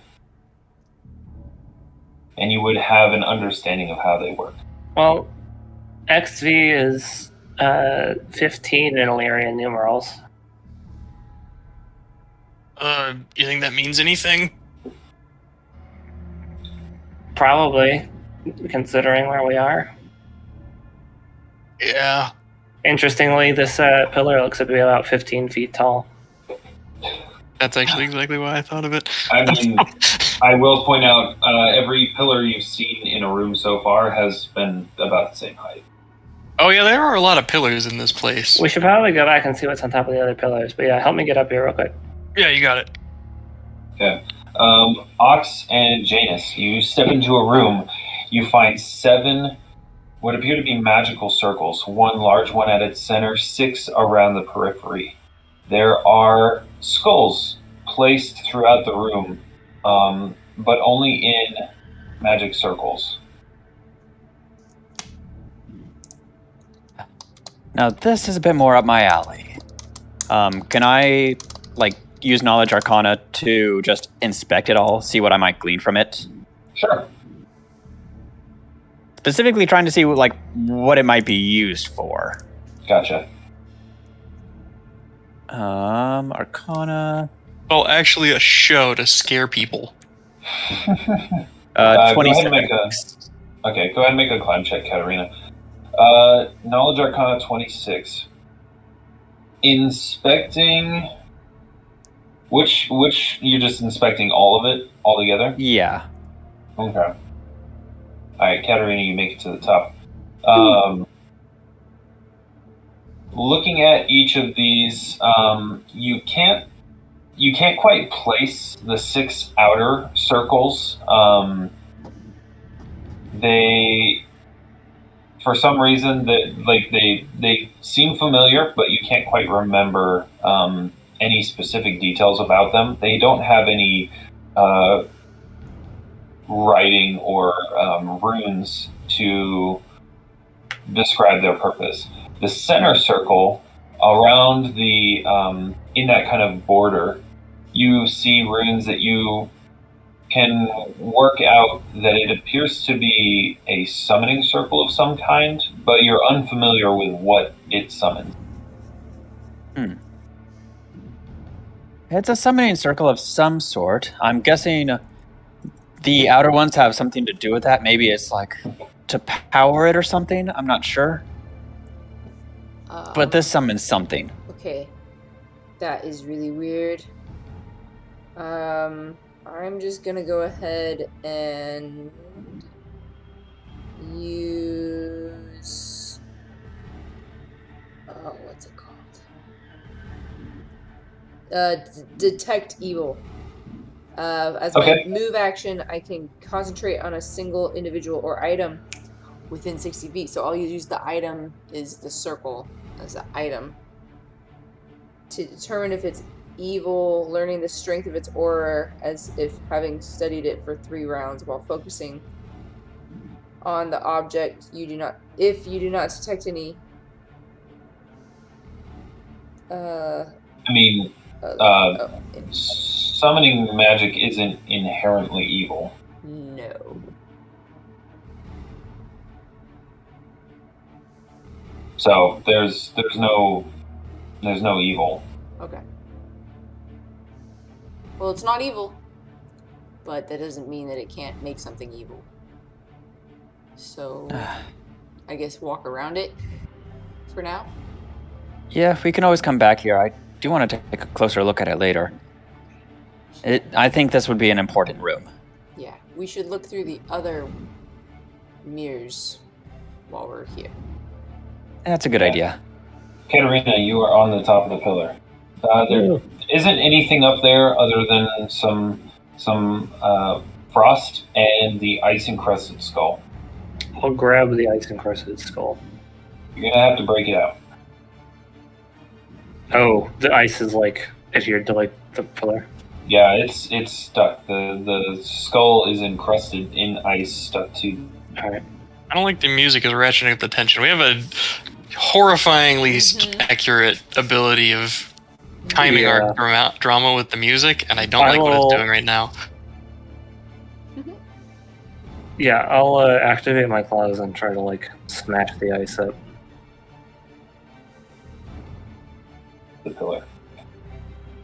And you would have an understanding of how they work. Well, XV is 15 in Illyrian numerals. You think that means anything? Probably, considering where we are. Yeah. Interestingly, this pillar looks to be about 15 feet tall. That's actually exactly why I thought of it. I mean, I will point out, every pillar you've seen in a room so far has been about the same height. Oh yeah, there are a lot of pillars in this place. We should probably go back and see what's on top of the other pillars. But yeah, help me get up here real quick. Yeah, you got it. Okay. Aux and Janus, you step into a room. You find 7 what appear to be magical circles, 1 large one at its center, 6 around the periphery. There are skulls placed throughout the room, but only in magic circles. Now, this is a bit more up my alley. Can I, use Knowledge Arcana to just inspect it all, see what I might glean from it? Sure. Specifically trying to see, what it might be used for. Gotcha. Arcana... Well, actually a show to scare people. Go ahead and 27. make go ahead and make a climb check, Katarina. Knowledge Arcana 26. Inspecting... Which you're just inspecting all of it altogether? Yeah. Okay. Alright, Katarina, you make it to the top. Looking at each of these, you can't quite place the 6 outer circles. They, for some reason, they seem familiar, but you can't quite remember any specific details about them. They don't have any writing or runes to describe their purpose. The center circle around the in that kind of border, you see runes that you can work out that it appears to be a summoning circle of some kind, but you're unfamiliar with what it summons. It's a summoning circle of some sort. I'm guessing the outer ones have something to do with that. Maybe it's like to power it or something. I'm not sure. But this summons something. Okay. That is really weird. I'm just gonna go ahead and use... what's it called? Detect evil. As my move action, I can concentrate on a single individual or item within 60 feet. So I'll use the item is the circle as the item to determine if it's evil, learning the strength of its aura as if having studied it for 3 rounds while focusing on the object. If you do not detect any summoning magic isn't inherently evil. No. So there's no evil. Okay. Well, it's not evil, but that doesn't mean that it can't make something evil. So I guess walk around it for now. Yeah, we can always come back here. I do want to take a closer look at it later. I think this would be an important room. Yeah, we should look through the other mirrors while we're here. That's a good idea. Katarina, you are on the top of the pillar. There isn't anything up there other than some frost and the ice-encrusted skull. I'll grab the ice-encrusted skull. You're gonna have to break it out. Oh, the ice is like adhered to like the pillar. Yeah, it's stuck. The skull is encrusted in ice, stuck to. All right. I don't like the music is ratcheting up the tension. We have a horrifyingly accurate ability of timing our drama with the music, and I don't like what it's doing right now. Yeah, I'll activate my claws and try to like smash the ice up. The pillar. Do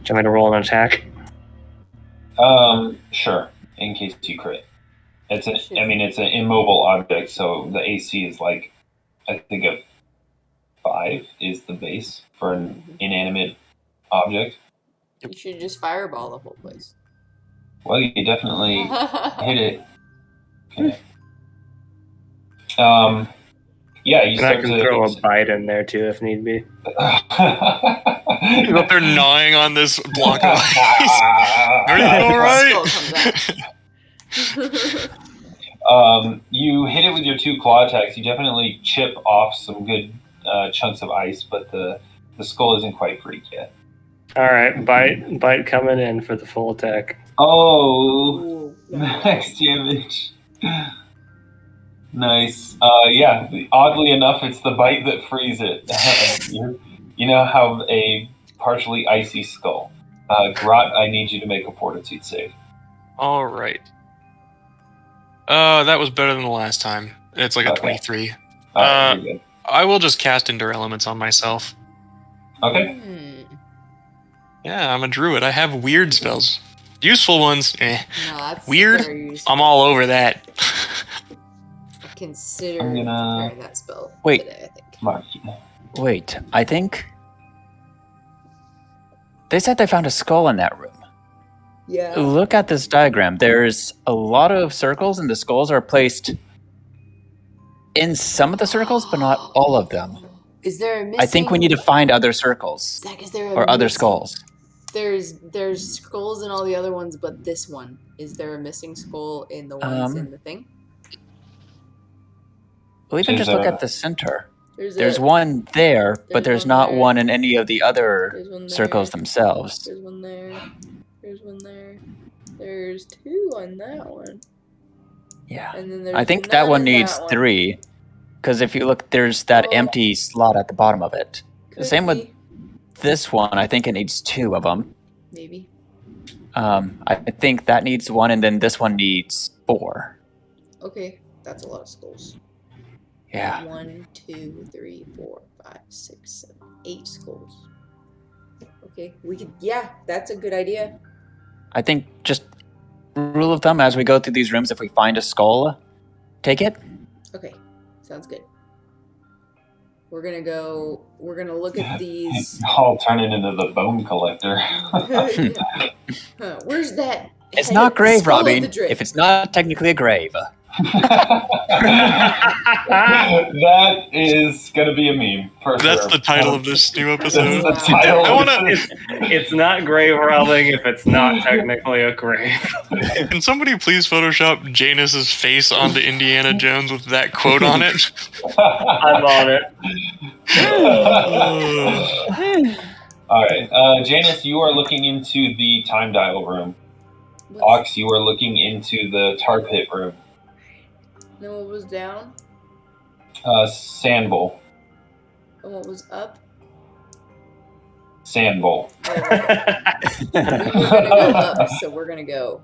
you want me to roll an attack? Sure. In case you crit. It's an immobile object, so the AC is like, I think a 5 is the base for an inanimate object. You should just fireball the whole place. Well, you definitely hit it. Okay. Yeah, you And start I can to throw a bite in there too if need be. He's up there gnawing on this block of ice. Everything all right? You hit it with your 2 claw attacks. You definitely chip off some good chunks of ice, but the skull isn't quite freaked yet. All right, bite coming in for the full attack. Oh, max damage. Nice. Yeah, oddly enough, it's the bite that frees it. You now have a partially icy skull. GROTT, I need you to make a fortitude save. All right. That was better than the last time. It's like a 23. You're good. I will just cast Endure Elements on myself. Okay. Yeah, I'm a druid. I have weird spells. Useful ones, No, that's weird, very useful. I'm all over that. Consider I'm gonna- preparing that spell Wait. today, I think. Mark. Wait, I think they said they found a skull in that room. Yeah. Look at this diagram. There's a lot of circles, and the skulls are placed in some of the circles, but not all of them. Is there a missing... I think we need to find other circles Zach, is there a or other missing- skulls. There's skulls in all the other ones, but this one. Is there a missing skull in the ones in the thing? We'll even Is just look there- at the center. There's one there, but there's there's one not there. one in any of the other There's one there. circles themselves. There's one there. There's one there. There's 2 on that one. Yeah. And then there's I think that none one in needs that one. 3. Because if you look, there's that Oh. empty slot at the bottom of it. Could Same with be. this one, I think it needs 2 of them. Maybe. I think that needs 1, and then this one needs 4. Okay, that's a lot of skulls. Yeah. 1, 2, 3, 4, 5, 6, 7, 8 skulls. Okay, we could. Yeah, that's a good idea. I think just rule of thumb as we go through these rooms, if we find a skull, take it. Okay, sounds good. We're gonna go. We're gonna look at these. I'll turn it into the bone collector. Huh, where's that? It's head not of the grave skull of robbing the drake? if it's not technically a grave. That is gonna be a meme. For That's sure. the title of this new episode. That's the title. I wanna. It's not grave robbing if it's not technically a grave. Can somebody please Photoshop Janus's face onto Indiana Jones with that quote on it? I'm on it. All right, Janus, you are looking into the time dial room. What's- Ox, you are looking into the tar pit room. Then what was down? Sand bowl. And what was up? Sand bowl. Oh, okay. We were gonna go up, so we're gonna go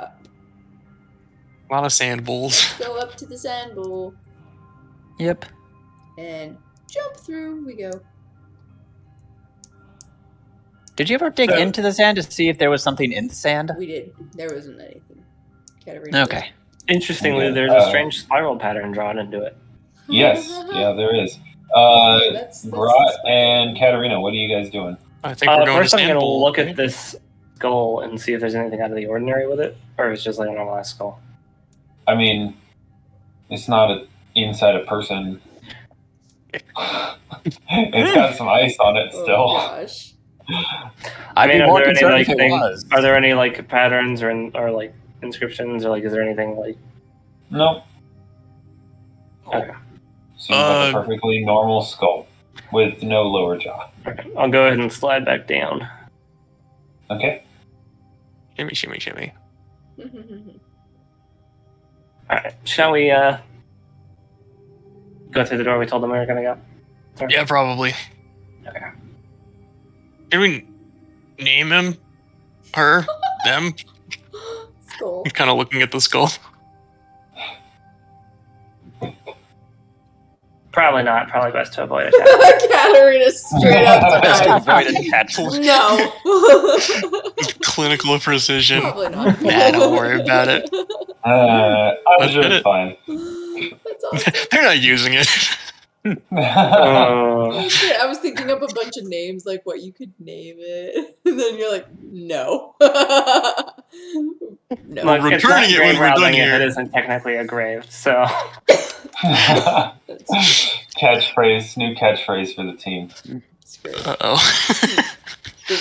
up. A lot of sand bowls. Go up to the sand bowl Yep. and jump through. We go. Did you ever dig So- into the sand to see if there was something in the sand? We did. There wasn't anything. Katarina. Okay. Interestingly, there's a strange spiral pattern drawn into it. Yes, yeah, there is. That's GROTT and Katarina, what are you guys doing? I think we're going to First, I'm sand going to bowl. look at this skull and see if there's anything out of the ordinary with it, or if it's just like a normalized skull. I mean, it's not inside a person. It's got some ice on it Oh still. gosh. I'd be are more there any concerned like if it things? was. Are there any like patterns or like inscriptions or like is there anything like? Nope. Okay. Seems like a perfectly normal skull with no lower jaw. Okay. I'll go ahead and slide back down. Okay. Shimmy, shimmy, shimmy. All right. Shall we go through the door we told them we were going to go? Sorry. Yeah, probably. Okay. Can we name him? Her? Them? Skull. I'm kind of looking at the skull. Probably not. Probably best to avoid attack. Katarina straight up Best to denied. avoid attack. No. Clinical precision. Probably not. Nah, don't worry about it. I'm sure it's fine. That's awesome. They're not using it. Oh, shit, I was thinking up a bunch of names, like what you could name it, and then you're like, no. No. Look, it's not returning it when grave we're done robbing if here. it isn't technically a grave, so. Catchphrase, new catchphrase for the team. It's great. Uh-oh.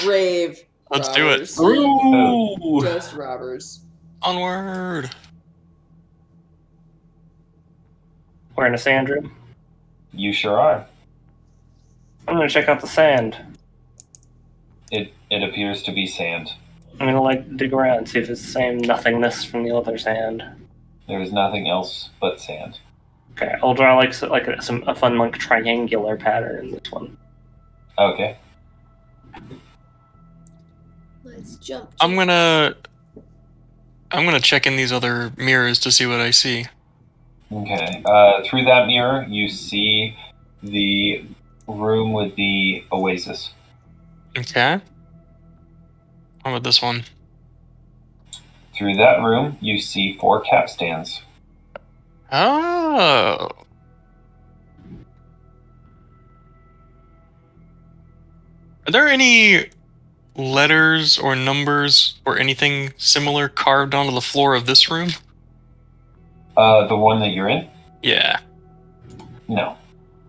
Grave. Let's do it. robbers. Ooh. Just robbers. Onward. We're in a sand room. You sure are. I'm gonna check out the sand. It appears to be sand. I'm gonna like dig around, see if it's the same nothingness from the other sand. There is nothing else but sand. Okay, I'll draw like a fun like triangular pattern in this one. Okay. Let's jump. I'm gonna check in these other mirrors to see what I see. Okay. Through that mirror, you see the room with the oasis. Okay. How about this one? Through that room, you see 4 capstans. Oh. Are there any letters or numbers or anything similar carved onto the floor of this room? The one that you're in? Yeah. No.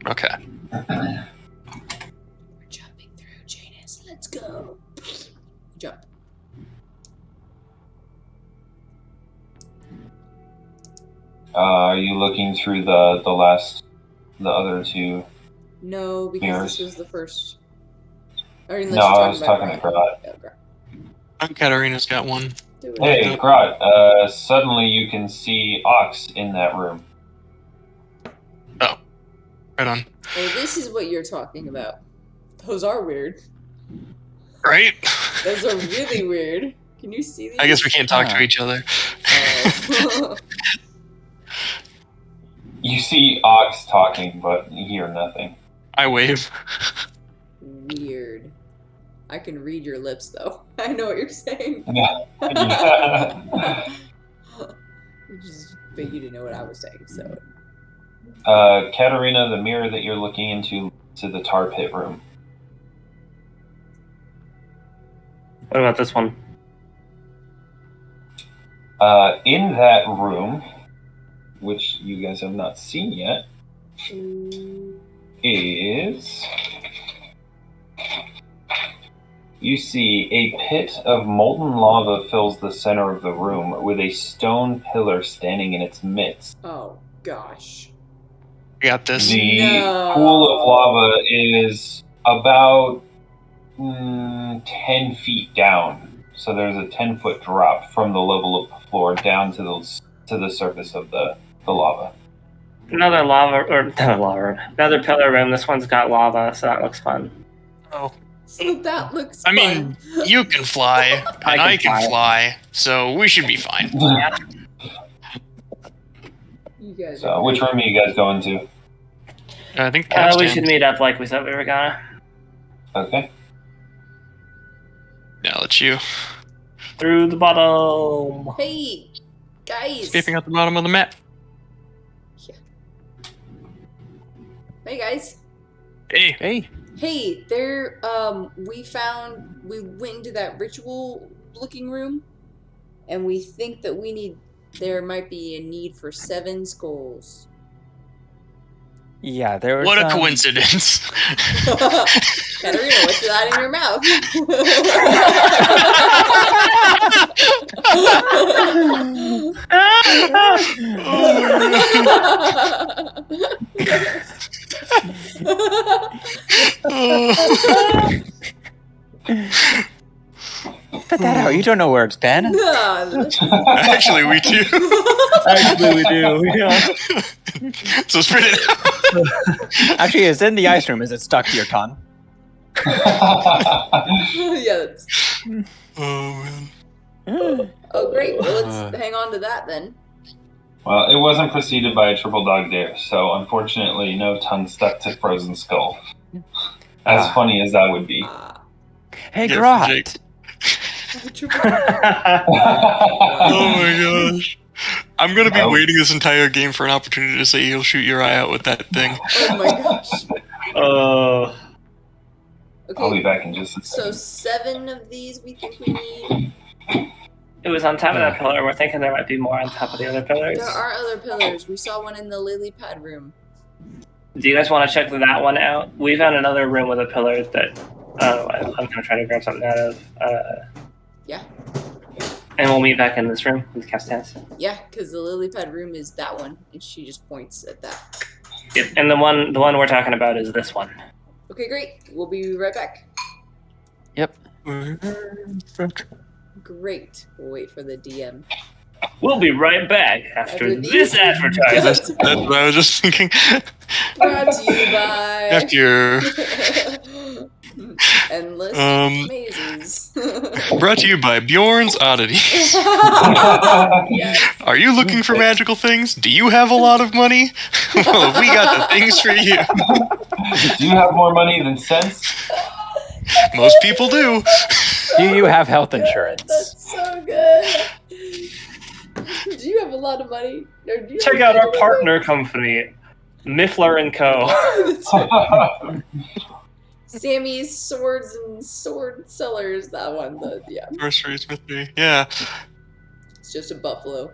Okay. We're jumping through, Janus. Let's go. Jump. Are you looking through the other 2? No, because Mirrors. this was the first. Or unless No, you're I was talking to GROTT. Oh, GROTT. Katarina's got one. Do it. Hey, GROTT, suddenly you can see Ox in that room. Right on. Oh, this is what you're talking about. Those are weird. Right? Those are really weird. Can you see these? I guess we can't talk to each other. Oh. You see Ox talking, but you hear nothing. I wave. Weird. I can read your lips, though. I know what you're saying. Yeah. But you didn't know what I was saying, so. Katarina, the mirror that you're looking into to the tar pit room. What about this one? In that room, which you guys have not seen yet, is... You see a pit of molten lava fills the center of the room with a stone pillar standing in its midst. Oh, gosh. We got this. The No. pool of lava is about 10 feet down. So there's a 10-foot drop from the level of the floor down to the surface of the lava. Another another pillar room. This one's got lava, so that looks fun. Oh. So that looks I mean, fun. you can fly, and I can fly, so we should be fine. You guys So which room are you guys going to? I think We should meet up like we said we were gonna. Okay. Yeah, let you. Through the bottom. Hey, guys. Escaping at the bottom of the map. Hey, guys. Hey. Hey. Hey, we went into that ritual-looking room, and we think that there might be a need for 7 skulls. Yeah, there was. What a coincidence. Katarina, what's that in your mouth? Put that out. You don't know where it's been. Actually, we do. Actually, we do. Yeah. So spit it out. Actually, it's in the ice room. Is it stuck to your tongue? Yeah. Oh, man. Oh, great. Well, let's hang on to that then. Well, it wasn't preceded by a triple dog dare, so unfortunately no tongue stuck to frozen skull. As funny as that would be. Hey, Yeah, GROTT. Oh my gosh. I'm gonna be waiting this entire game for an opportunity to say he'll shoot your eye out with that thing. Oh my gosh. I'll be Okay, back in just a so second. 7 of these we think we need. It was on top of that pillar. We're thinking there might be more on top of the other pillars. There are other pillars. We saw one in the lily pad room. Do you guys want to check that one out? We found another room with a pillar that I'm going to try to grab something out of. Yeah. And we'll meet back in this room with Castan's. Yeah, because the lily pad room is that one, and she just points at that. Yep. And the one we're talking about is this one. Okay, great. We'll be right back. Yep. Great. We'll wait for the DM. We'll be right back after After this these- advertisement. That's what I was just thinking. Brought to you by After Endless Mazes. brought to you by Bjorn's Oddities. Yes. Are you looking for magical things? Do you have a lot of money? Well, we got the things for you. Do you have more money than sense? Most people do. Do you have health insurance? That's so good. Do you have a lot of money? Or do you Check have out our money? partner company, Miffler & Co. That's right. Sammy's Swords and Sword Sellers. That one. Yeah. Sorcery Smithy. Yeah. It's just a buffalo.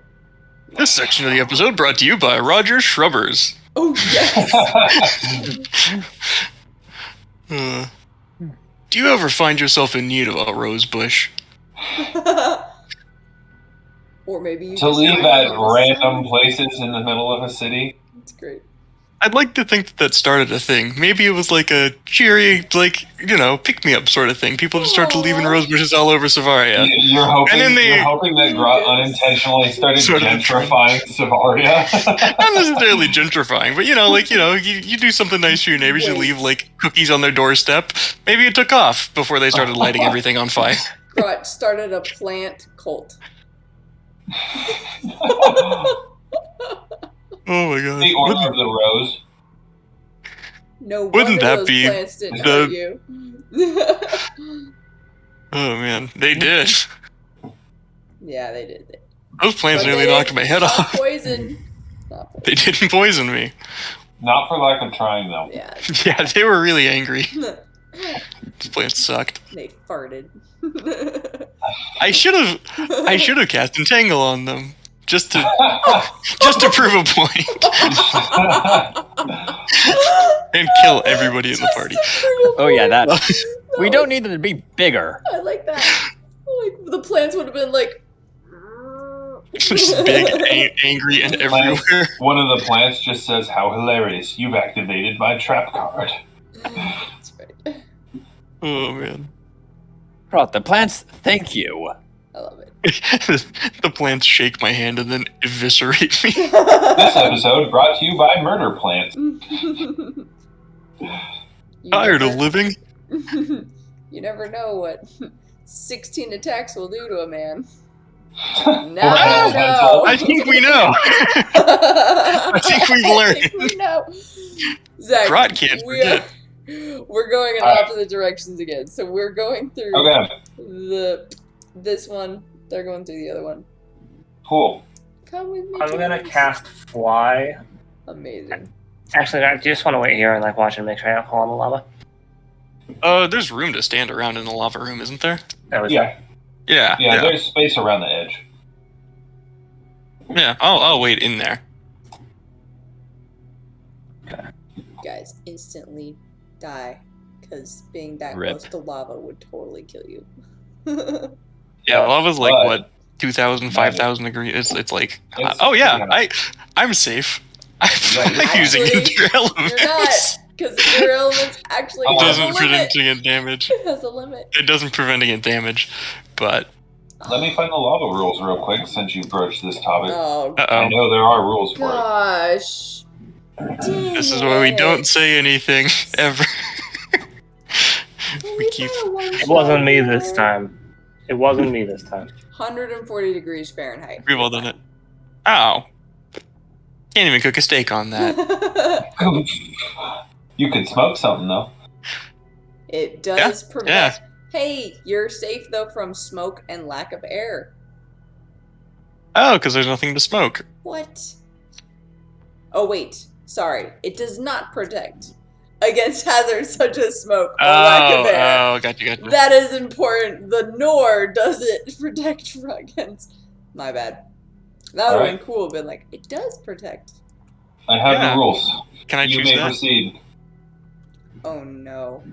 This section of the episode brought to you by Roger Shrubbers. Oh yes. Do you ever find yourself in need of a rose bush? Or maybe you To just leave find at it on the random side. places in the middle of a city? It's great. I'd like to think that started a thing. Maybe it was like a cheery, like, pick me up sort of thing. People just started leaving rose bushes all over Savaria. You're hoping, And then you're hoping that GROTT unintentionally started Sort of gentrifying Savaria. Not necessarily gentrifying, but you do something nice for your neighbors. You leave like cookies on their doorstep. Maybe it took off before they started lighting everything on fire. GROTT started a plant cult. Oh my god! The order of the rose. No Wouldn't wonder that those be plants didn't the- hurt you. Oh man, they did. Yeah, they did. Those plants But nearly they knocked my head not off. Poison. Not poison. They didn't poison me. Not for lack of trying, though. Yeah, Yeah, they were really angry. These plants sucked. they farted. I should have cast Entangle on them just to prove a point and kill everybody in the party. Oh yeah, that. We don't need them to be bigger. I like that. Like the plants would have been like. Just big, angry, and everywhere. One of the plants just says, "How hilarious! You've activated my trap card." That's right. Oh man. GROTT, the plants thank you. I love it. The plants shake my hand and then eviscerate me. This episode brought to you by Murder Plants. Tired of living? You never know what 16 attacks will do to a man. Or Now you elemental. know. I think we know. I think we've learned. I think we know. Zach, GROTT can't forget. we're going in opposite directions again. So we're going through Okay, this one. They're going through the other one. cool. Come with me. I'm gonna James. cast Fly. Amazing. Actually, I just want to wait here and watch and make sure I don't fall in the lava. There's room to stand around in the lava room, isn't there? That was Yeah, Yeah. there's space around the edge. Yeah. I'll wait in there. Guys, instantly die because being that Rip. close to lava would totally kill you. Yeah, lava's like But- what, 2,000, 5,000 degrees. It's like, It's- oh yeah, yeah. I'm safe. I'm Actually, using Endure You're Elements. not, because your elements actually It It has a doesn't limit. prevent against damage. It has a limit. It doesn't prevent against damage, but Let me find the lava rules real quick since you broached this topic. Oh I uh-oh. know there are rules for it. gosh. This is why we don't say anything ever. We keep. It wasn't me this time. It wasn't me this time. 140 degrees Fahrenheit. We've all done it. Ow. Can't even cook a steak on that. You could smoke something though. It does Yeah, prevent. Hey, you're safe though from smoke and lack of air. Oh, because there's nothing to smoke. What? Oh wait, sorry. It does not protect against hazards such as smoke or lack of air. Oh, gotcha. That is important. The Nor doesn't protect against. My bad. That would have been cool. Been like, it does protect. I have Yeah. the rules. Can I You choose may that? proceed. Oh no.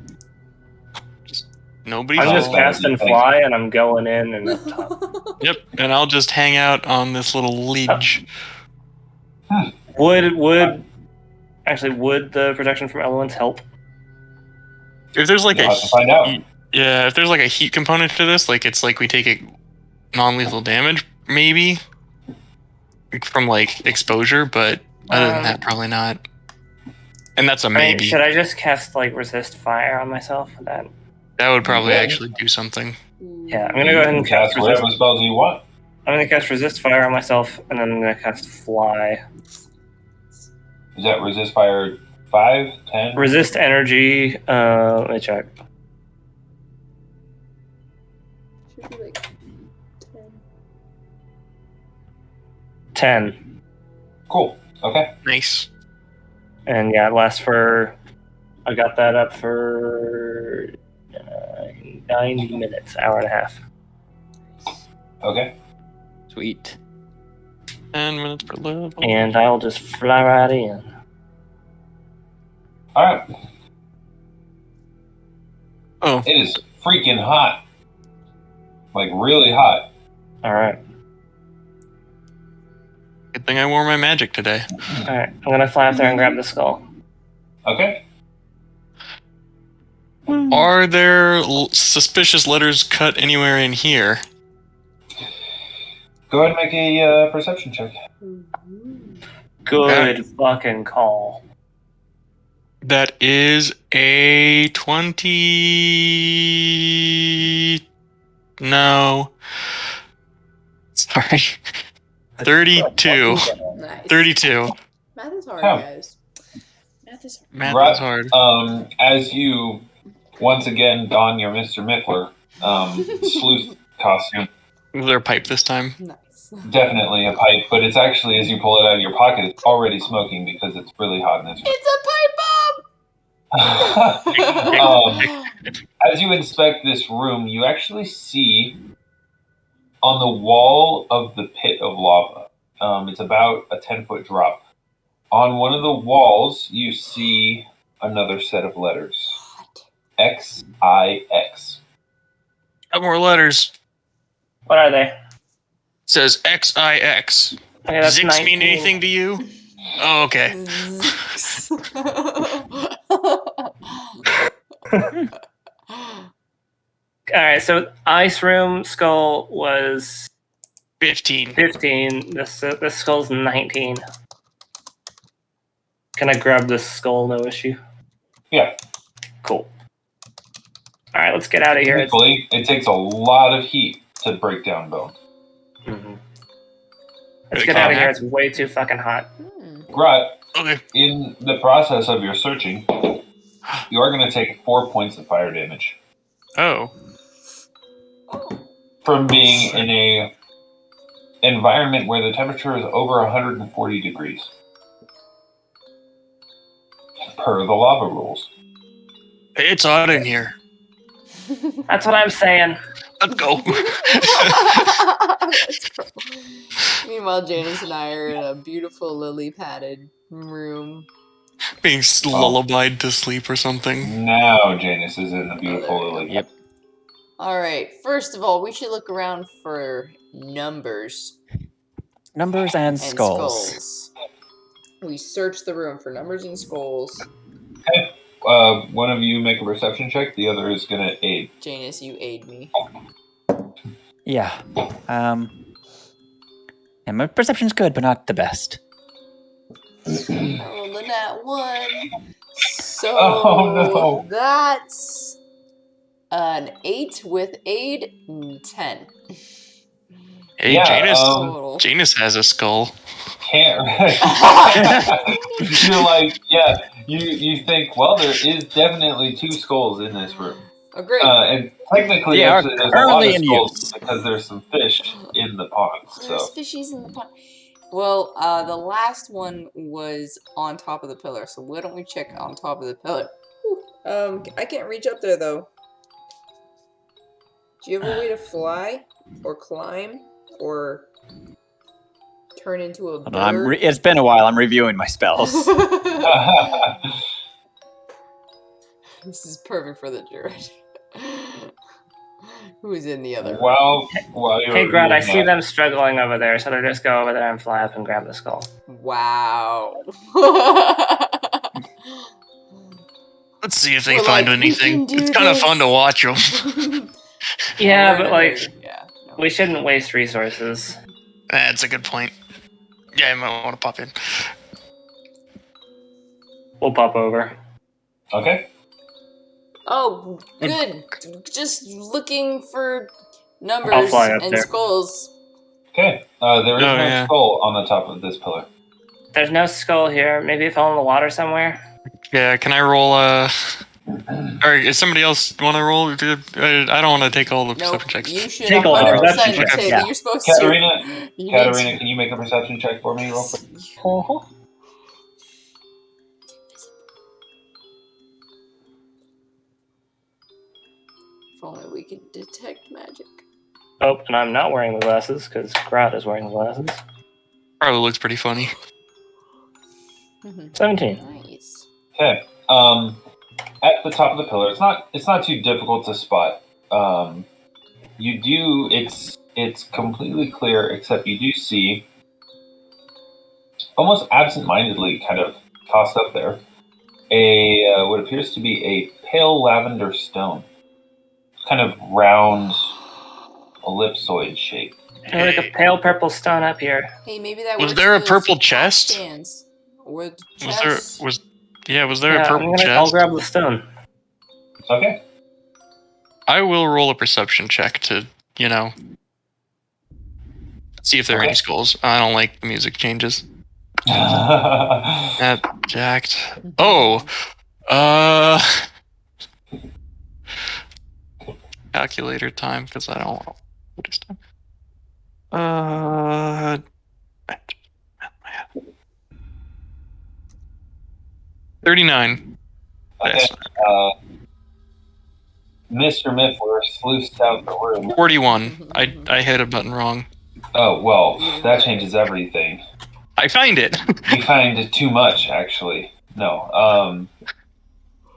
Nobody I'm just follow. casting Fly and I'm going in and up top. Yep, and I'll just hang out on this little ledge. Would the protection from elements help? If there's like We'll a have to find out. yeah, if there's like a heat component to this, like it's like we take a non-lethal damage, maybe from like exposure, but other than that, probably not. And that's a maybe. Should I just cast resist fire on myself? That That would probably Yeah. actually do something. yeah, I'm gonna go ahead and cast cast resist. whatever spells you want. I'm gonna cast resist fire on myself, and then I'm gonna cast Fly. Is that resist fire 5, 10? Resist energy. Let me check. Should be like 10. 10. Cool. Okay. Nice. And yeah, it lasts for. I got that up for 90 minutes, hour and a half. Okay. Sweet. 10 minutes per level. And I'll just fly right in. Alright. Oh, It is freaking hot. Like, really hot. All right. Good thing I wore my magic today. Alright, I'm gonna fly up there and grab the skull. Okay. Are there suspicious letters cut anywhere in here? Go ahead and make a perception check. Good fucking call. That is a 20. No. Sorry. 32. Nice. 32. Math is hard, Huh. guys. Math is hard. Math Right. is hard. As you once again don your Mr. Miffler sleuth costume, Was there a pipe this time? Nice. definitely a pipe, but it's actually, as you pull it out of your pocket, it's already smoking because it's really hot in this room. It's a pipe As you inspect this room, you actually see on the wall of the pit of lava, it's about a 10-foot drop. On one of the walls, you see another set of letters. X-I-X. Got more letters. What are they? It says XIX. Okay, that's Zix 19. mean anything to you? Oh, okay. Alright, so Ice Room Skull was 15. 15. This skull's 19. Can I grab this skull? No issue. Yeah. Cool. Alright, let's get out of here. Typically, it takes a lot of heat to break down bone. Let's get out of here. It's way too fucking hot. GROTT, Okay. in the process of your searching, you are going to take 4 points of fire damage Oh. from being in a environment where the temperature is over 140 degrees. Per the lava rules. It's hot in here. That's what I'm saying. Let's go. Let's go. Meanwhile, Janus and I are in a beautiful lily-padded room. Being lullabied to sleep or something. Now Janus is in the beautiful lily. Yep. Alright, first of all, we should look around for numbers Numbers and and skulls. skulls. We search the room for numbers and skulls. One of you make a perception check, the other is going to aid. Janus, you aid me. Yeah. And my perception's good, but not the best. Oh, the nat 1. So Oh, no. that's an 8 with aid, 10. Hey, Yeah, Janus. Total. Janus has a skull. Can't. You're like, yeah, you think, well, there is definitely 2 skulls in this room. Oh, great. And technically, They are actually, there's a lot currently of in skulls use. because there's some fish in the pond. So There's fishies in the pond. Well, the last one was on top of the pillar, so why don't we check on top of the pillar? Whew. I can't reach up there, though. Do you have a way to fly? Or climb? Or turn into a Hold on, bird? it's been a while. I'm reviewing my spells. This is perfect for the druid. Who's in the other room? while you're Hey, GROTT, I doing see that- them struggling over there. Should I just go over there and fly up and grab the skull? Wow. Let's see if they We're find like, we anything. can do It's kind of this. fun to watch them. Yeah, but like, Yeah, no. we shouldn't waste resources. That's a good point. Yeah, I might want to pop in. We'll pop over. Okay. Oh, good. Just looking for I'll numbers fly up and there. skulls. Okay. There is Oh, no yeah. skull on the top of this pillar. There's no skull here. Maybe it fell in the water somewhere. Yeah, can I roll or is somebody else want to roll? I don't want to take all the Nope, perception checks. you should Take all the 100% perception take checks. it. Yeah. You're supposed Katarina, to. You need Katarina, to- can you make a perception check for me real quick? If only we could detect magic. Oh, and I'm not wearing the glasses because GROTT is wearing the glasses. Probably looks pretty funny. 17. Nice. Okay. At the top of the pillar, it's not too difficult to spot. It's completely clear, except you do see almost absent-mindedly kind of tossed up there a what appears to be a pale lavender stone, kind of round, ellipsoid shape. And like a pale purple stone up here. Hey, maybe that Was works there a for purple those chest? Stands. Or the Was there chests. was there Yeah, a purple I'll chest? grab the stone. Okay. I will roll a perception check to, see if there are any skulls. I don't like the music changes. That jacked. Oh, calculator time because I don't want to put this time. 39. Okay. Yes. Mr. Miffler sleuthed out the room. 41. I hit a button wrong. Oh, well, that changes everything. I find it. You find too much, actually. No.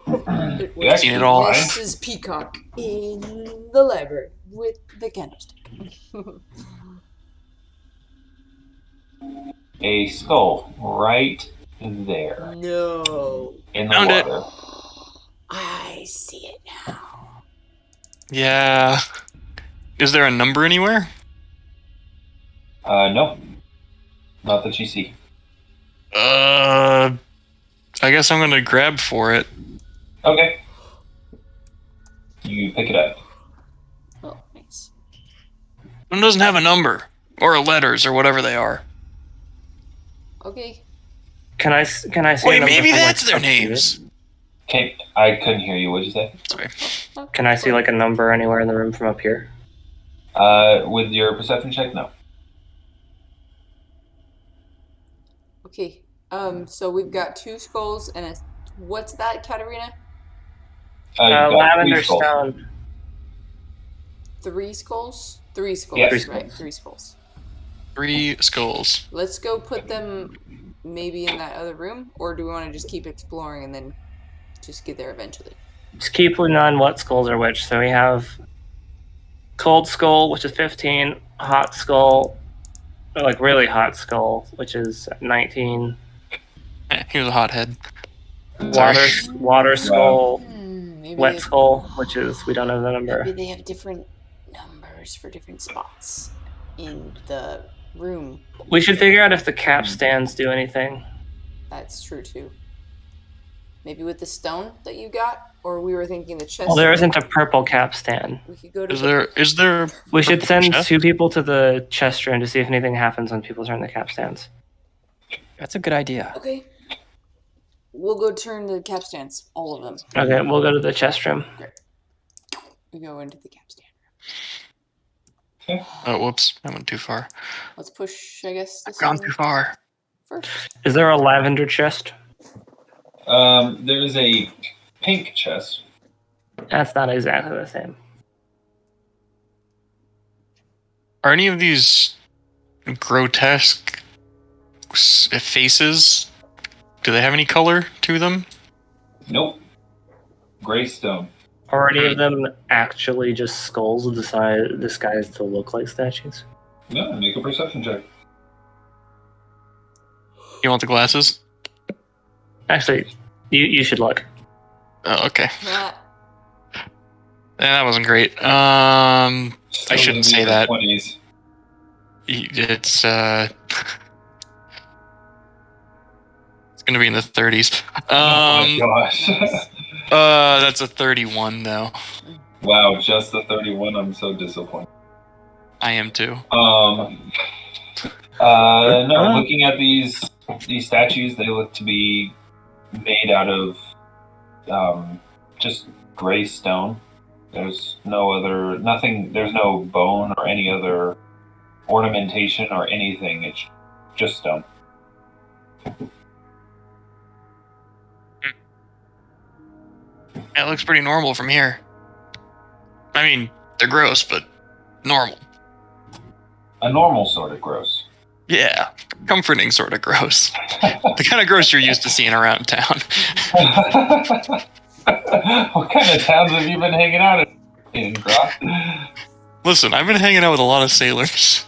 You actually Seen it all. find Mrs. Peacock in the library with the candlestick. a skull right there No. in the Found it. water. I see it now. Yeah. Is there a number anywhere? No. Not that you see. I guess I'm gonna grab for it. Okay. You pick it up. Oh, nice. It doesn't have a number or letters or whatever they are. Okay. Can I see? Wait, a number maybe from, that's like, their up to it? names. Okay, I couldn't hear you. What'd you say? Sorry. Can I see like a number anywhere in the room from up here? With your perception check, no. Okay. So we've got 2 skulls and a. What's that, Katarina? You've got Lavender 3 skulls. stone. 3 skulls? 3 skulls, Yes. right? 3 skulls. 3 skulls. Let's go put them maybe in that other room, or do we want to just keep exploring and then just get there eventually? Just keep on what skulls are which. So we have cold skull, which is 15. Hot skull, or like really hot skull, which is 19. Here's a hothead. Water skull, Maybe wet skull, which is we don't know the number. Maybe they have different numbers for different spots in the room. We should figure out if the capstans do anything. That's true too. Maybe with the stone that you got, or we were thinking the chest. Well, there isn't a purple capstan. We could go to. Is there? We should send chest? 2 people to the chest room to see if anything happens when people turn the capstans. That's a good idea. Okay. We'll go turn the capstans, all of them. Okay, we'll go to the chest room. We go into the capstan. Oh, whoops! I went too far. Let's push, I guess. I've This gone one too far. first. Is there a lavender chest? There is a pink chest. That's not exactly the same. Are any of these grotesque faces? Do they have any color to them? Nope. Gray stone. Are any of them actually just skulls disguised to look like statues? No, make a perception check. You want the glasses? Actually, you should look. Oh, okay. Ah, That wasn't great. I Still shouldn't gonna be say in the that. 20s. It's it's gonna be in the 30s. Oh my gosh. That's a 31 though. Wow, just the 31. I'm so disappointed. I am too. No, looking at these statues, they look to be made out of just gray stone. There's there's no bone or any other ornamentation or anything. It's just stone. It looks pretty normal from here. I mean, they're gross, but normal. A normal sort of gross. Yeah, comforting sort of gross. The kind of gross you're used to seeing around town. What kind of towns have you been hanging out in, GROTT? Listen, I've been hanging out with a lot of sailors.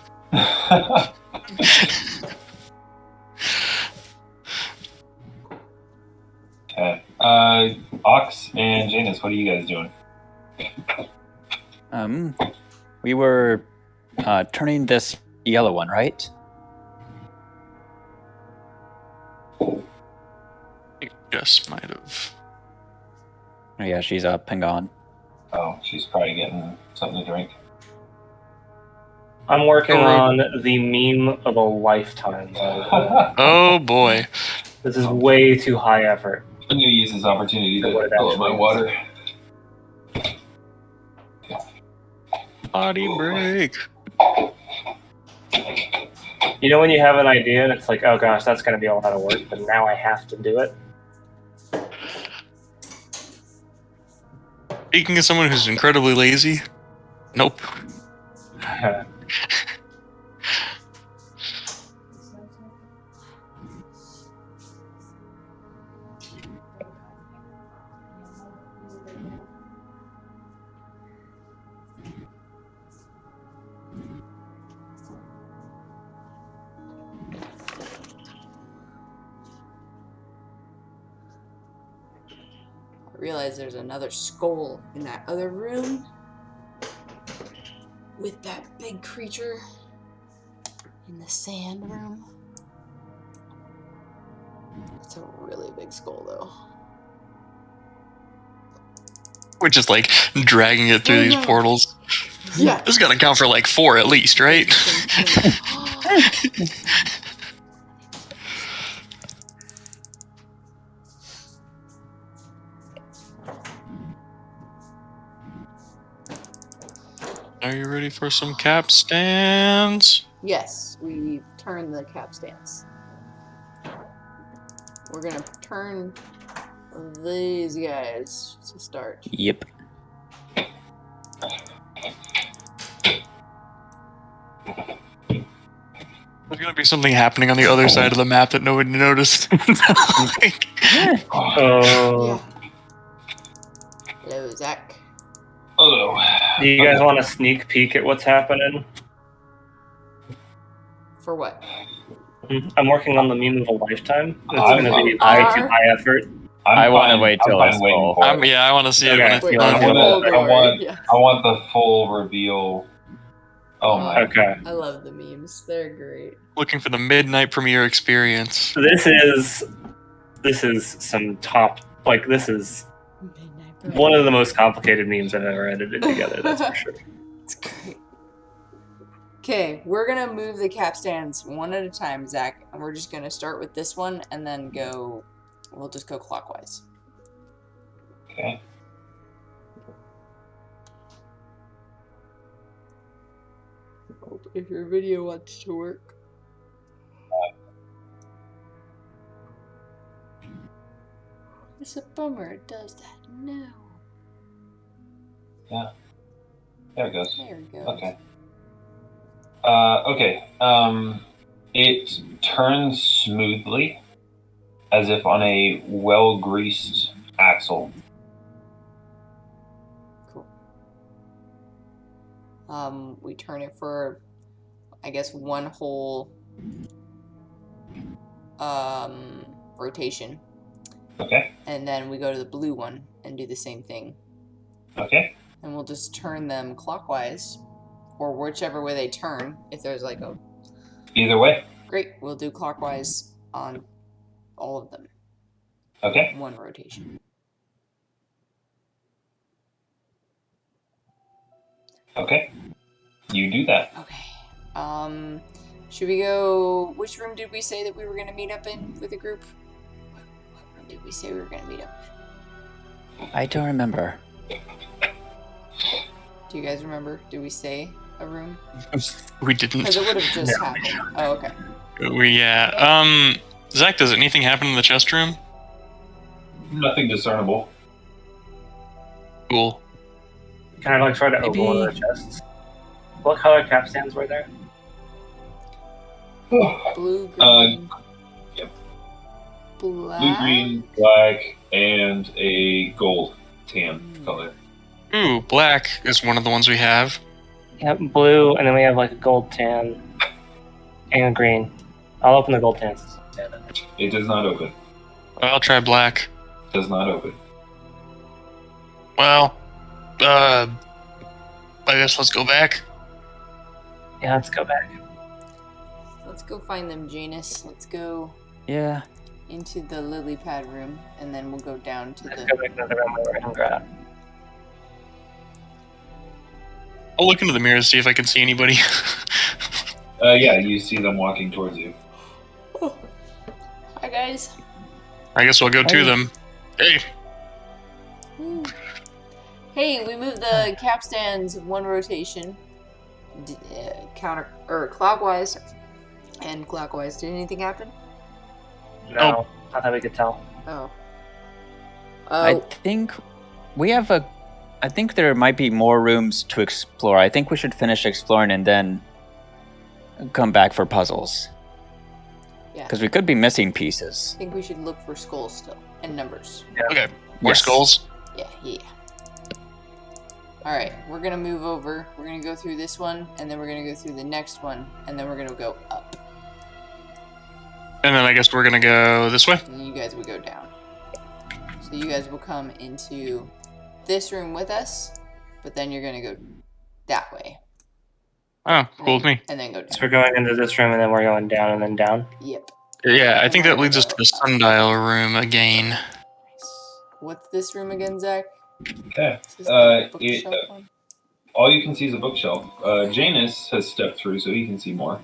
Ox and Janus, what are you guys doing? We were turning this yellow one, right? Just might have. Oh, yeah, she's up and gone. Oh, she's probably getting something to drink. I'm working on the meme of a lifetime. Oh boy. This is way too high effort. I'm going to use this opportunity to What fill up my actually water. Body break. You know when you have an idea and it's like, oh gosh, that's going to be a lot of work, but now I have to do it? Speaking of someone who's incredibly lazy, nope. I realize there's another skull in that other room with that big creature in the sand room. It's a really big skull, though. We're just like dragging it through these portals. Yeah. This got to count for like 4 at least, right? Are you ready for some capstans? Yes, we turn the capstans. We're gonna turn these guys to start. Yep. There's gonna be something happening on the other side of the map that nobody noticed. Like, Oh. Yeah. Hello, Zach. Hello. Do you guys want a sneak peek at what's happening? For what? I'm working on the meme of a lifetime. It's I'm- going to be way too high effort. I wanna wait till I'm it's waiting full. for it. yeah, I want to see it when Okay. it's Wait, done. full I glory, want- yeah. I want the full reveal. Oh my. Okay. I love the memes. They're great. Looking for the midnight premiere experience. This is some top, like, this is Midnight one of the most complicated memes I've ever edited together, that's for sure. It's great. Okay, we're gonna move the capstans one at a time, Zach, and we're just gonna start with this one and then go. We'll just go clockwise. Okay. If your video wants to work. It's a bummer it does that. No. There it goes. There it goes. Okay. Okay. It turns smoothly, as if on a well-greased axle. Cool. We turn it for, I guess, one whole rotation, Okay. and then we go to the blue one and do the same thing. Okay. And we'll just turn them clockwise, or whichever way they turn. If there's like a Either way. great, we'll do clockwise on all of them. Okay. One rotation. Okay. You do that. Okay. Should we go? Which room did we say that we were gonna meet up in with the group? What room did we say we were gonna meet up in? I don't remember. Do you guys remember? Did we say a room? We Because didn't. it would have just happened. Oh, okay. Yeah. Zach, does anything happen in the chest room? Nothing discernible. Cool. Can I, like, try to open one of the chests? What color capstans were there? Blue, green, Yep. black. Blue, green, black, and a gold tan color. Ooh, black is one of the ones we have. Yep, blue, and then we have, like, a gold tan and a green. I'll open the gold tans. It does not open. I'll try black. Does not open. Well, I guess let's go back. Yeah, let's go back. Let's go find them, Janus. Let's go Yeah. into the lily pad room, and then we'll go down to Let's the... go back to the room where we're in GROTT. I'll look into the mirror to see if I can see anybody. Yeah, you see them walking towards you. Oh. Hi, guys. I guess we'll go to Hey. them. Hey, Hey, we moved the capstans one rotation, counter or clockwise and clockwise. Did anything happen? No, not that we could tell. Oh. I think we have a. I think there might be more rooms to explore. I think we should finish exploring and then come back for puzzles. Yeah. Because we could be missing pieces. I think we should look for skulls still and numbers. okay. More Yes. skulls. Yeah. All right, we're gonna move over. We're gonna go through this one, and then we're gonna go through the next one, and then we're gonna go up. And then I guess we're gonna go this way. And you guys will go down. So you guys will come into this room with us, but then you're gonna go that way. Oh, cool with me. And then go So down. we're going into this room and then we're going down and then down. Yep. Yeah, I think that leads us to the sundial room again. Nice. What's this room again, Zach? Okay. Is this the bookshelf one? All you can see is a bookshelf. Janus has stepped through, so he can see more.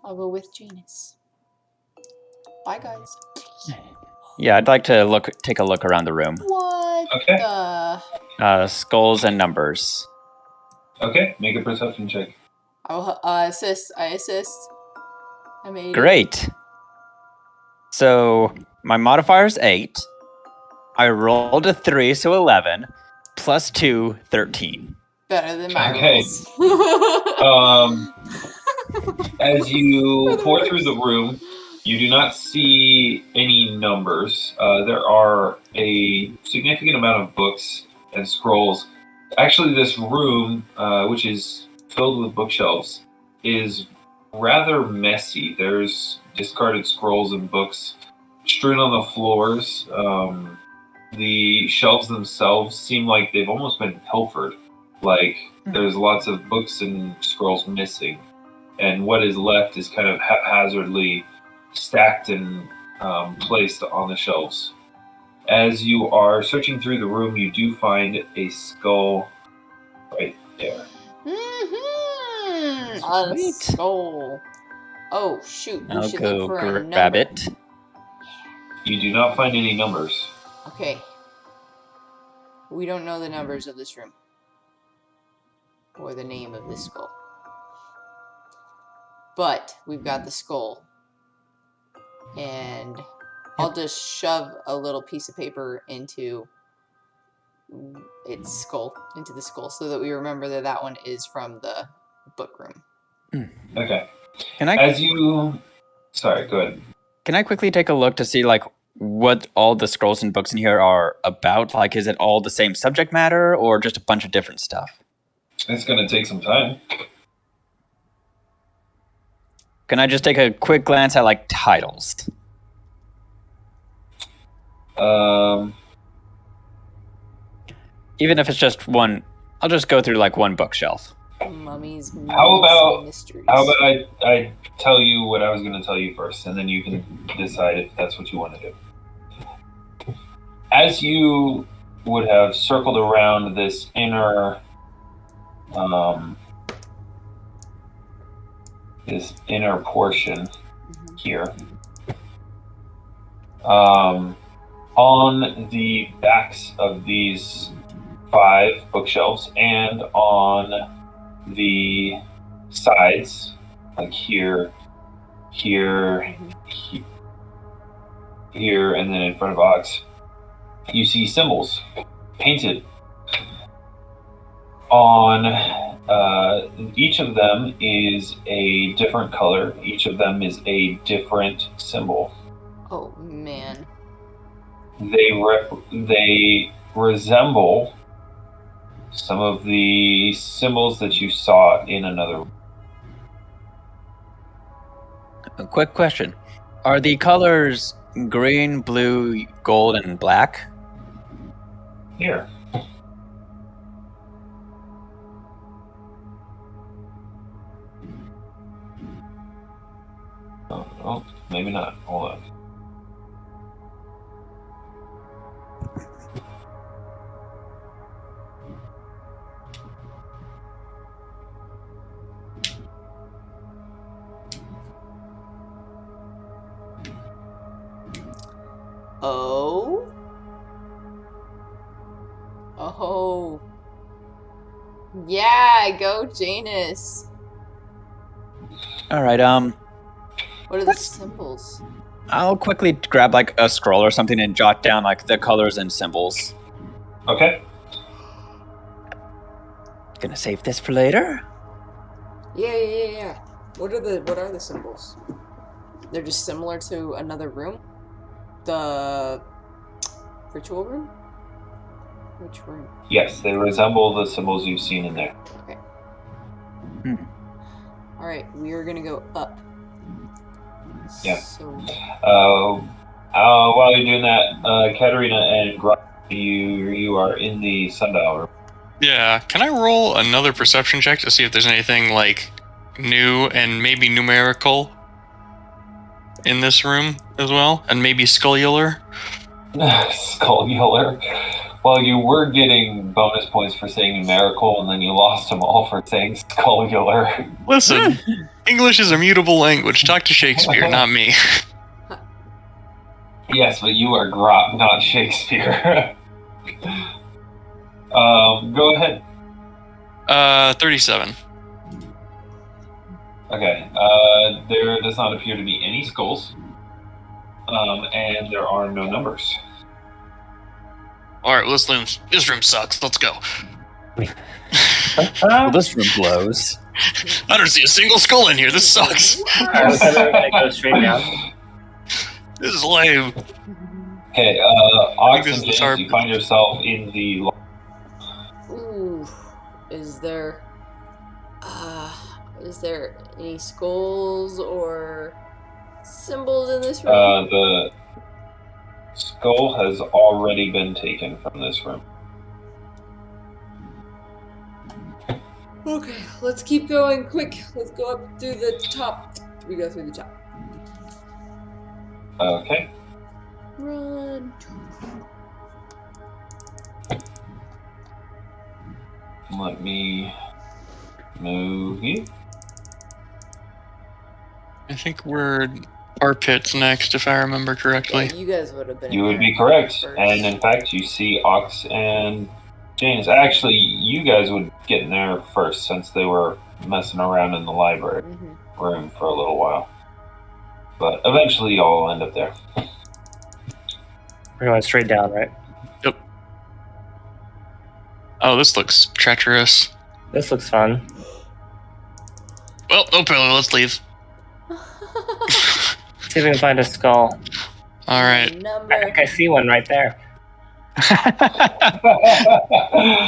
I'll go with Janus. Bye, guys. Yeah, I'd like to take a look around the room. What Okay. the? Skulls and numbers. Okay, make a perception check. I'll assist. I assist. I made Great. So my modifier is 8. I rolled a 3, so 11. Plus 2, 13. better than my Okay. rolls. As you pour through the room, you do not see any numbers. There are a significant amount of books and scrolls. Actually, this room, which is filled with bookshelves, is rather messy. There's discarded scrolls and books strewn on the floors. The shelves themselves seem like they've almost been pilfered. Like, there's lots of books and scrolls missing. And what is left is kind of haphazardly stacked and placed on the shelves. As you are searching through the room, you do find a skull right there. Mm-hmm. A Sweet. skull. Oh shoot! We I'll should go look for a grab number. it. You do not find any numbers. Okay. We don't know the numbers of this room. Or the name of this skull. But we've got the skull. And I'll just shove a little piece of paper into its skull, into the skull, so that we remember that that one is from the book room. Okay. Can I As you... Sorry, go ahead. Can I quickly take a look to see like what all the scrolls and books in here are about? Like, is it all the same subject matter or just a bunch of different stuff? It's going to take some time. Can I just take a quick glance at like titles? Even if it's just one, I'll just go through like one bookshelf. Mummies, How about- mysteries. How about I tell you what I was going to tell you first, and then you can decide if that's what you want to do. As you would have circled around this inner portion here, on the backs of these 5 bookshelves and on the sides, like here, and then in front of Aux, you see symbols painted. On each of them is a different color. Each of them is a different symbol. Oh man. They resemble some of the symbols that you saw in another. A quick question. Are the colors green, blue, gold, and black? here. Oh, maybe not. Hold on. Oh? Oh. Yeah, go Janus. All right. What are the symbols? I'll quickly grab like a scroll or something and jot down like the colors and symbols. Okay. Gonna save this for later. Yeah. What are the symbols? They're just similar to another room? The ritual room? Which room? Yes, they resemble the symbols you've seen in there. Okay. Hmm. Alright, we are gonna go up. Yeah. So While you're doing that, Katarina and GROTT, you are in the sundial room. Yeah, can I roll another perception check to see if there's anything like new and maybe numerical in this room as well, and maybe scullular? Scullular. Well, you were getting bonus points for saying numerical, and then you lost them all for saying scullular. Listen, English is a mutable language. Talk to Shakespeare, not me. Yes, but you are GROTT, not Shakespeare. Go ahead. 37. Okay. There does not appear to be any skulls. And there are no numbers. Alright, well, this room sucks. Let's go. Well, this room blows. I don't see a single skull in here. This sucks. Alright, so we're gonna go straight down. This is lame. Okay, I think this Auxsonia, is our- you find yourself in the... ooh, is there any skulls or symbols in this room? The skull has already been taken from this room. Okay, let's keep going. Quick, let's go up through the top. We go through the top. Okay. Run. Let me move you. I think we're armpits next, if I remember correctly. Yeah, you guys would have been. You in would there be correct. first. And in fact, you see Ox and Janus. Actually, you guys would get in there first since they were messing around in the library room for a little while. But eventually, y'all will end up there. We're going straight down, right? Oh, this looks treacherous. This looks fun. Well, no pillow, let's leave. See if we can find a skull. Alright. I Number. think I see one right there.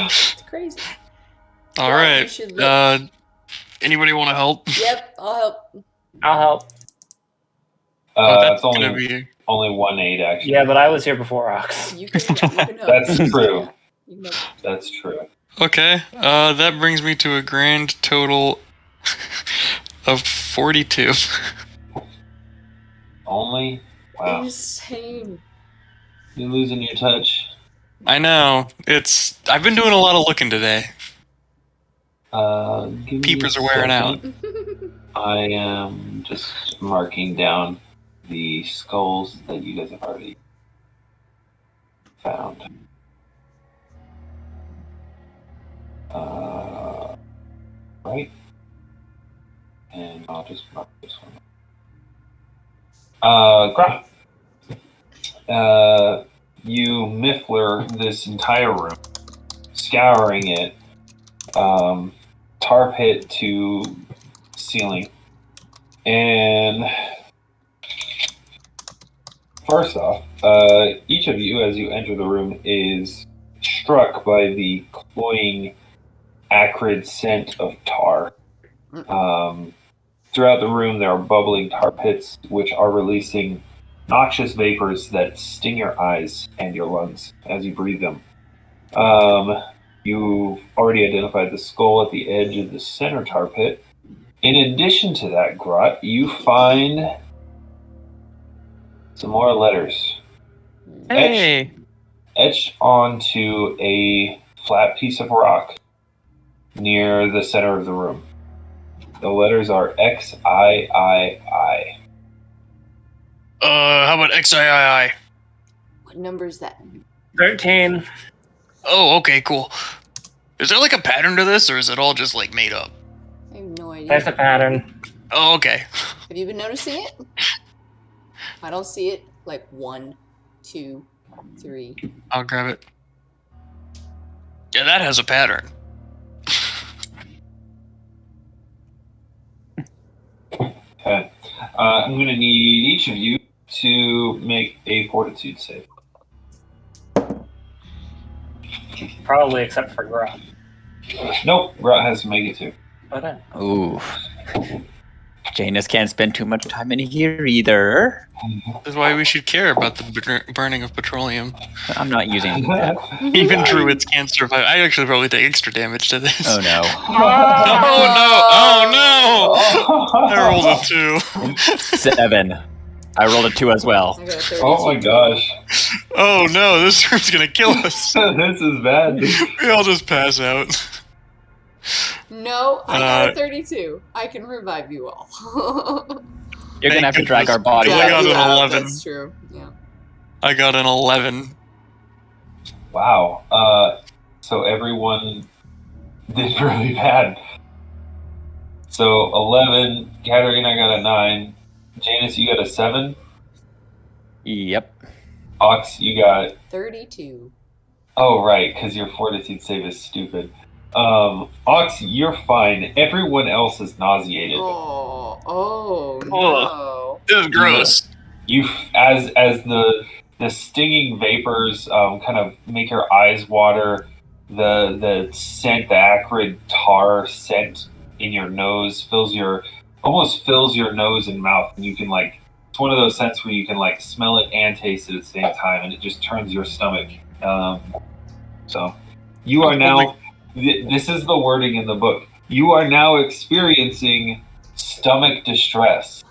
It's crazy. Yeah, you Alright. should look. Anybody want to help? Yep, I'll help. I'll help. That's It's gonna only be... only 1 aid, actually. Yeah, but I was here before Ox. You can help. That's true. You can help. That's true. Okay, that brings me to a grand total of 42. Only? Wow. Insane. You're losing your touch. I know. I've been doing a lot of looking today. Give me Peepers a are wearing out. second. I am just marking down the skulls that you guys have already found. Right. And I'll just mark this one. GROTT. You miffler this entire room, scouring it, tar pit to ceiling. And first off, each of you, as you enter the room, is struck by the cloying, acrid scent of tar. Throughout the room, there are bubbling tar pits, which are releasing noxious vapors that sting your eyes and your lungs as you breathe them. You've already identified the skull at the edge of the center tar pit. In addition to that, Grot, you find some more letters. Hey! Etched onto a flat piece of rock near the center of the room. The letters are XIII. How about XIII? What number is that? 13. Oh, okay, cool. Is there like a pattern to this, or is it all just like made up? I have no idea. There's a pattern. Oh, okay. Have you been noticing it? I don't see it. Like 1, 2, 3. I'll grab it. Yeah, that has a pattern. Okay. I'm going to need each of you to make a fortitude save. Probably except for GROTT. Nope, Grot has to make it too. Okay. Ooh. Janus can't spend too much time in here either. That's why we should care about the burning of petroleum. I'm not using that. Even druids can't survive. I actually probably take extra damage to this. Oh no. Oh no! I rolled a 2. 7. I rolled a 2 as well. I got a 32. Oh my gosh. Oh no, this room's gonna kill us. This is bad. We all just pass out. No, I got a 32. I can revive you all. You're gonna have to Thank drag our goodness. body. I got an Yeah, 11. That's true. Yeah. I got an 11. Wow. So everyone did really bad. So 11, Katarina got a 9. Janus, you got a 7. Yep. Ox, you got... 32. Oh, right, because your fortitude save is stupid. Ox, you're fine. Everyone else is nauseated. Oh no. This is gross. You, as the stinging vapors kind of make your eyes water, the scent, the acrid tar scent in your nose almost fills your nose and mouth, and you can it's one of those scents where you can smell it and taste it at the same time, and it just turns your stomach. So you are now. This is the wording in the book. You are now experiencing stomach distress.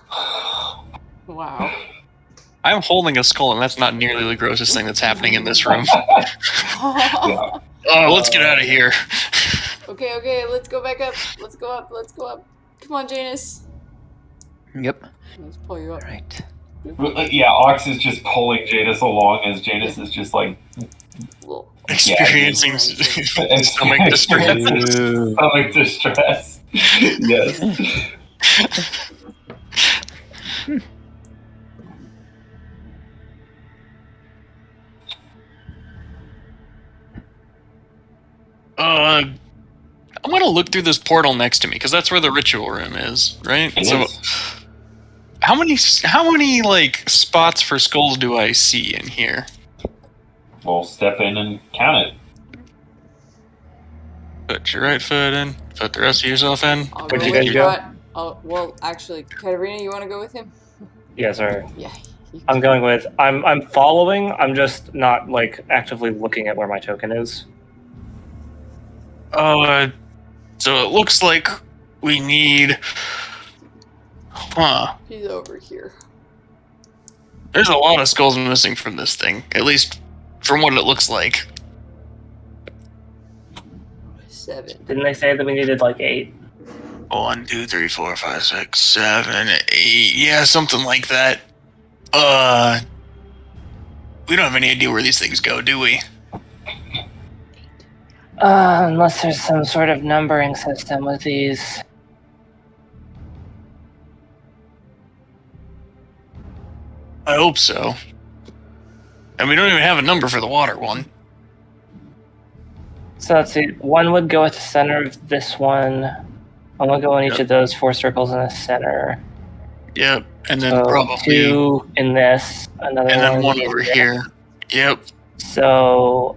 Wow. I'm holding a skull, and that's not nearly the grossest thing that's happening in this room. Yeah. Oh, let's get out of here. Okay, let's go back up. Let's go up. Come on, Janus. Yep. Let's pull you up. Right. Yeah, Ox is just pulling Janus along as Janus is just Well, Experiencing stomach distress. stomach distress. Yes. I'm gonna look through this portal next to me because that's where the ritual room is, right? It So, is. how many spots for skulls do I see in here? We'll step in and count it. Put your right foot in. Put the rest of yourself in. I'll Where'd go you with guys go? Grot. Well, actually, Katarina, you want to go with him? Yes, sir. Yeah. I'm going with. I'm following. I'm just not actively looking at where my token is. So it looks like we need. He's over here. There's a lot of skulls missing from this thing. At least from what it looks like. 7. Didn't they say that we needed 8? 1, 2, 3, 4, 5, 6, 7, 8. Yeah, something like that. We don't have any idea where these things go, do we? Unless there's some sort of numbering system with these. I hope so. And we don't even have a number for the water one. So let's see. One would go at the center of this one. One would go in each of those 4 circles in the center. Yep, and then So probably 2 in this. Another and then one in over this. here. Yep. So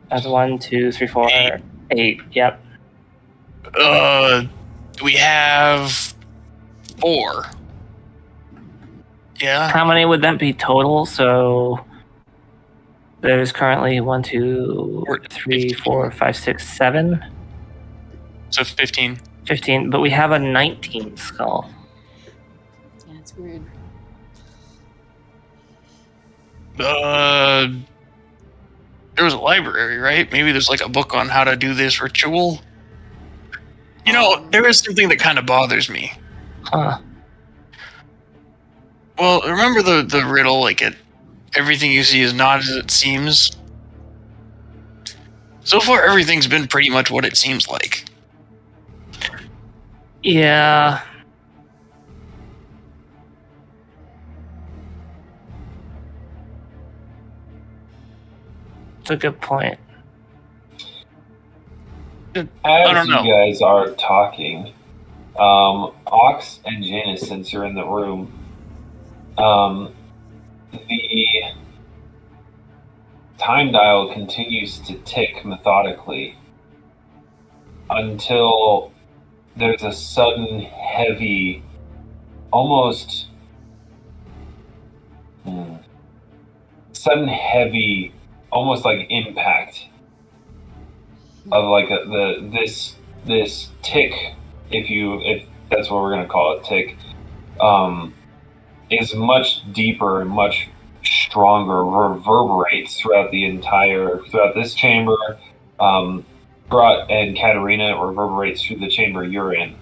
that's 1, 2, 3, 4, 8. Yep. We have 4. Yeah. How many would that be total? So There's currently 1, 2, 3, 4, 5, 6, 7, So 15. 15, but we have a 19 skull. Yeah, it's weird. There was a library, right? Maybe there's like a book on how to do this ritual. You know, there is something that kind of bothers me. Huh. Well, remember the riddle, like everything you see is not as it seems? So far, everything's been pretty much what it seems like. Yeah. It's a good point. As don't know. you guys are talking, Aux and Janus, since you're in the room, the time dial continues to tick methodically until there's a sudden heavy, almost almost like impact of like this tick, if that's what we're gonna call it, tick, is much deeper and much stronger, reverberates throughout this chamber. GROTT and Katarina, it reverberates through the chamber you're in.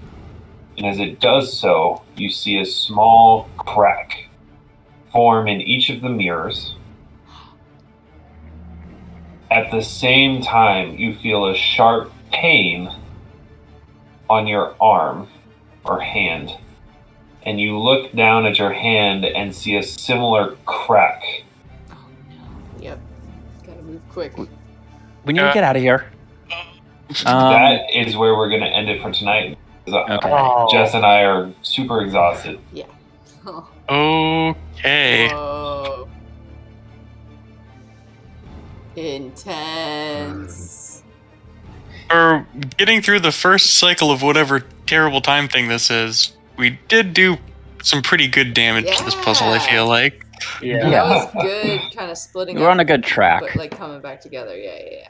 And as it does so, you see a small crack form in each of the mirrors. At the same time, you feel a sharp pain on your arm or hand. And you look down at your hand and see a similar crack. Oh no. Yep. Gotta move quick. We need to get out of here. That is where we're going to end it for tonight. Oh. Jess and I are super exhausted. Yeah. Okay. Whoa. Intense. For getting through the first cycle of whatever terrible time thing this is, we did do some pretty good damage to this puzzle, I feel like. Yeah. That was good, kind of splitting We're up, on a good track. but like coming back together. Yeah.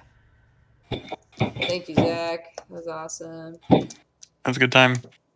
Thank you, Zach. That was awesome. That's a good time.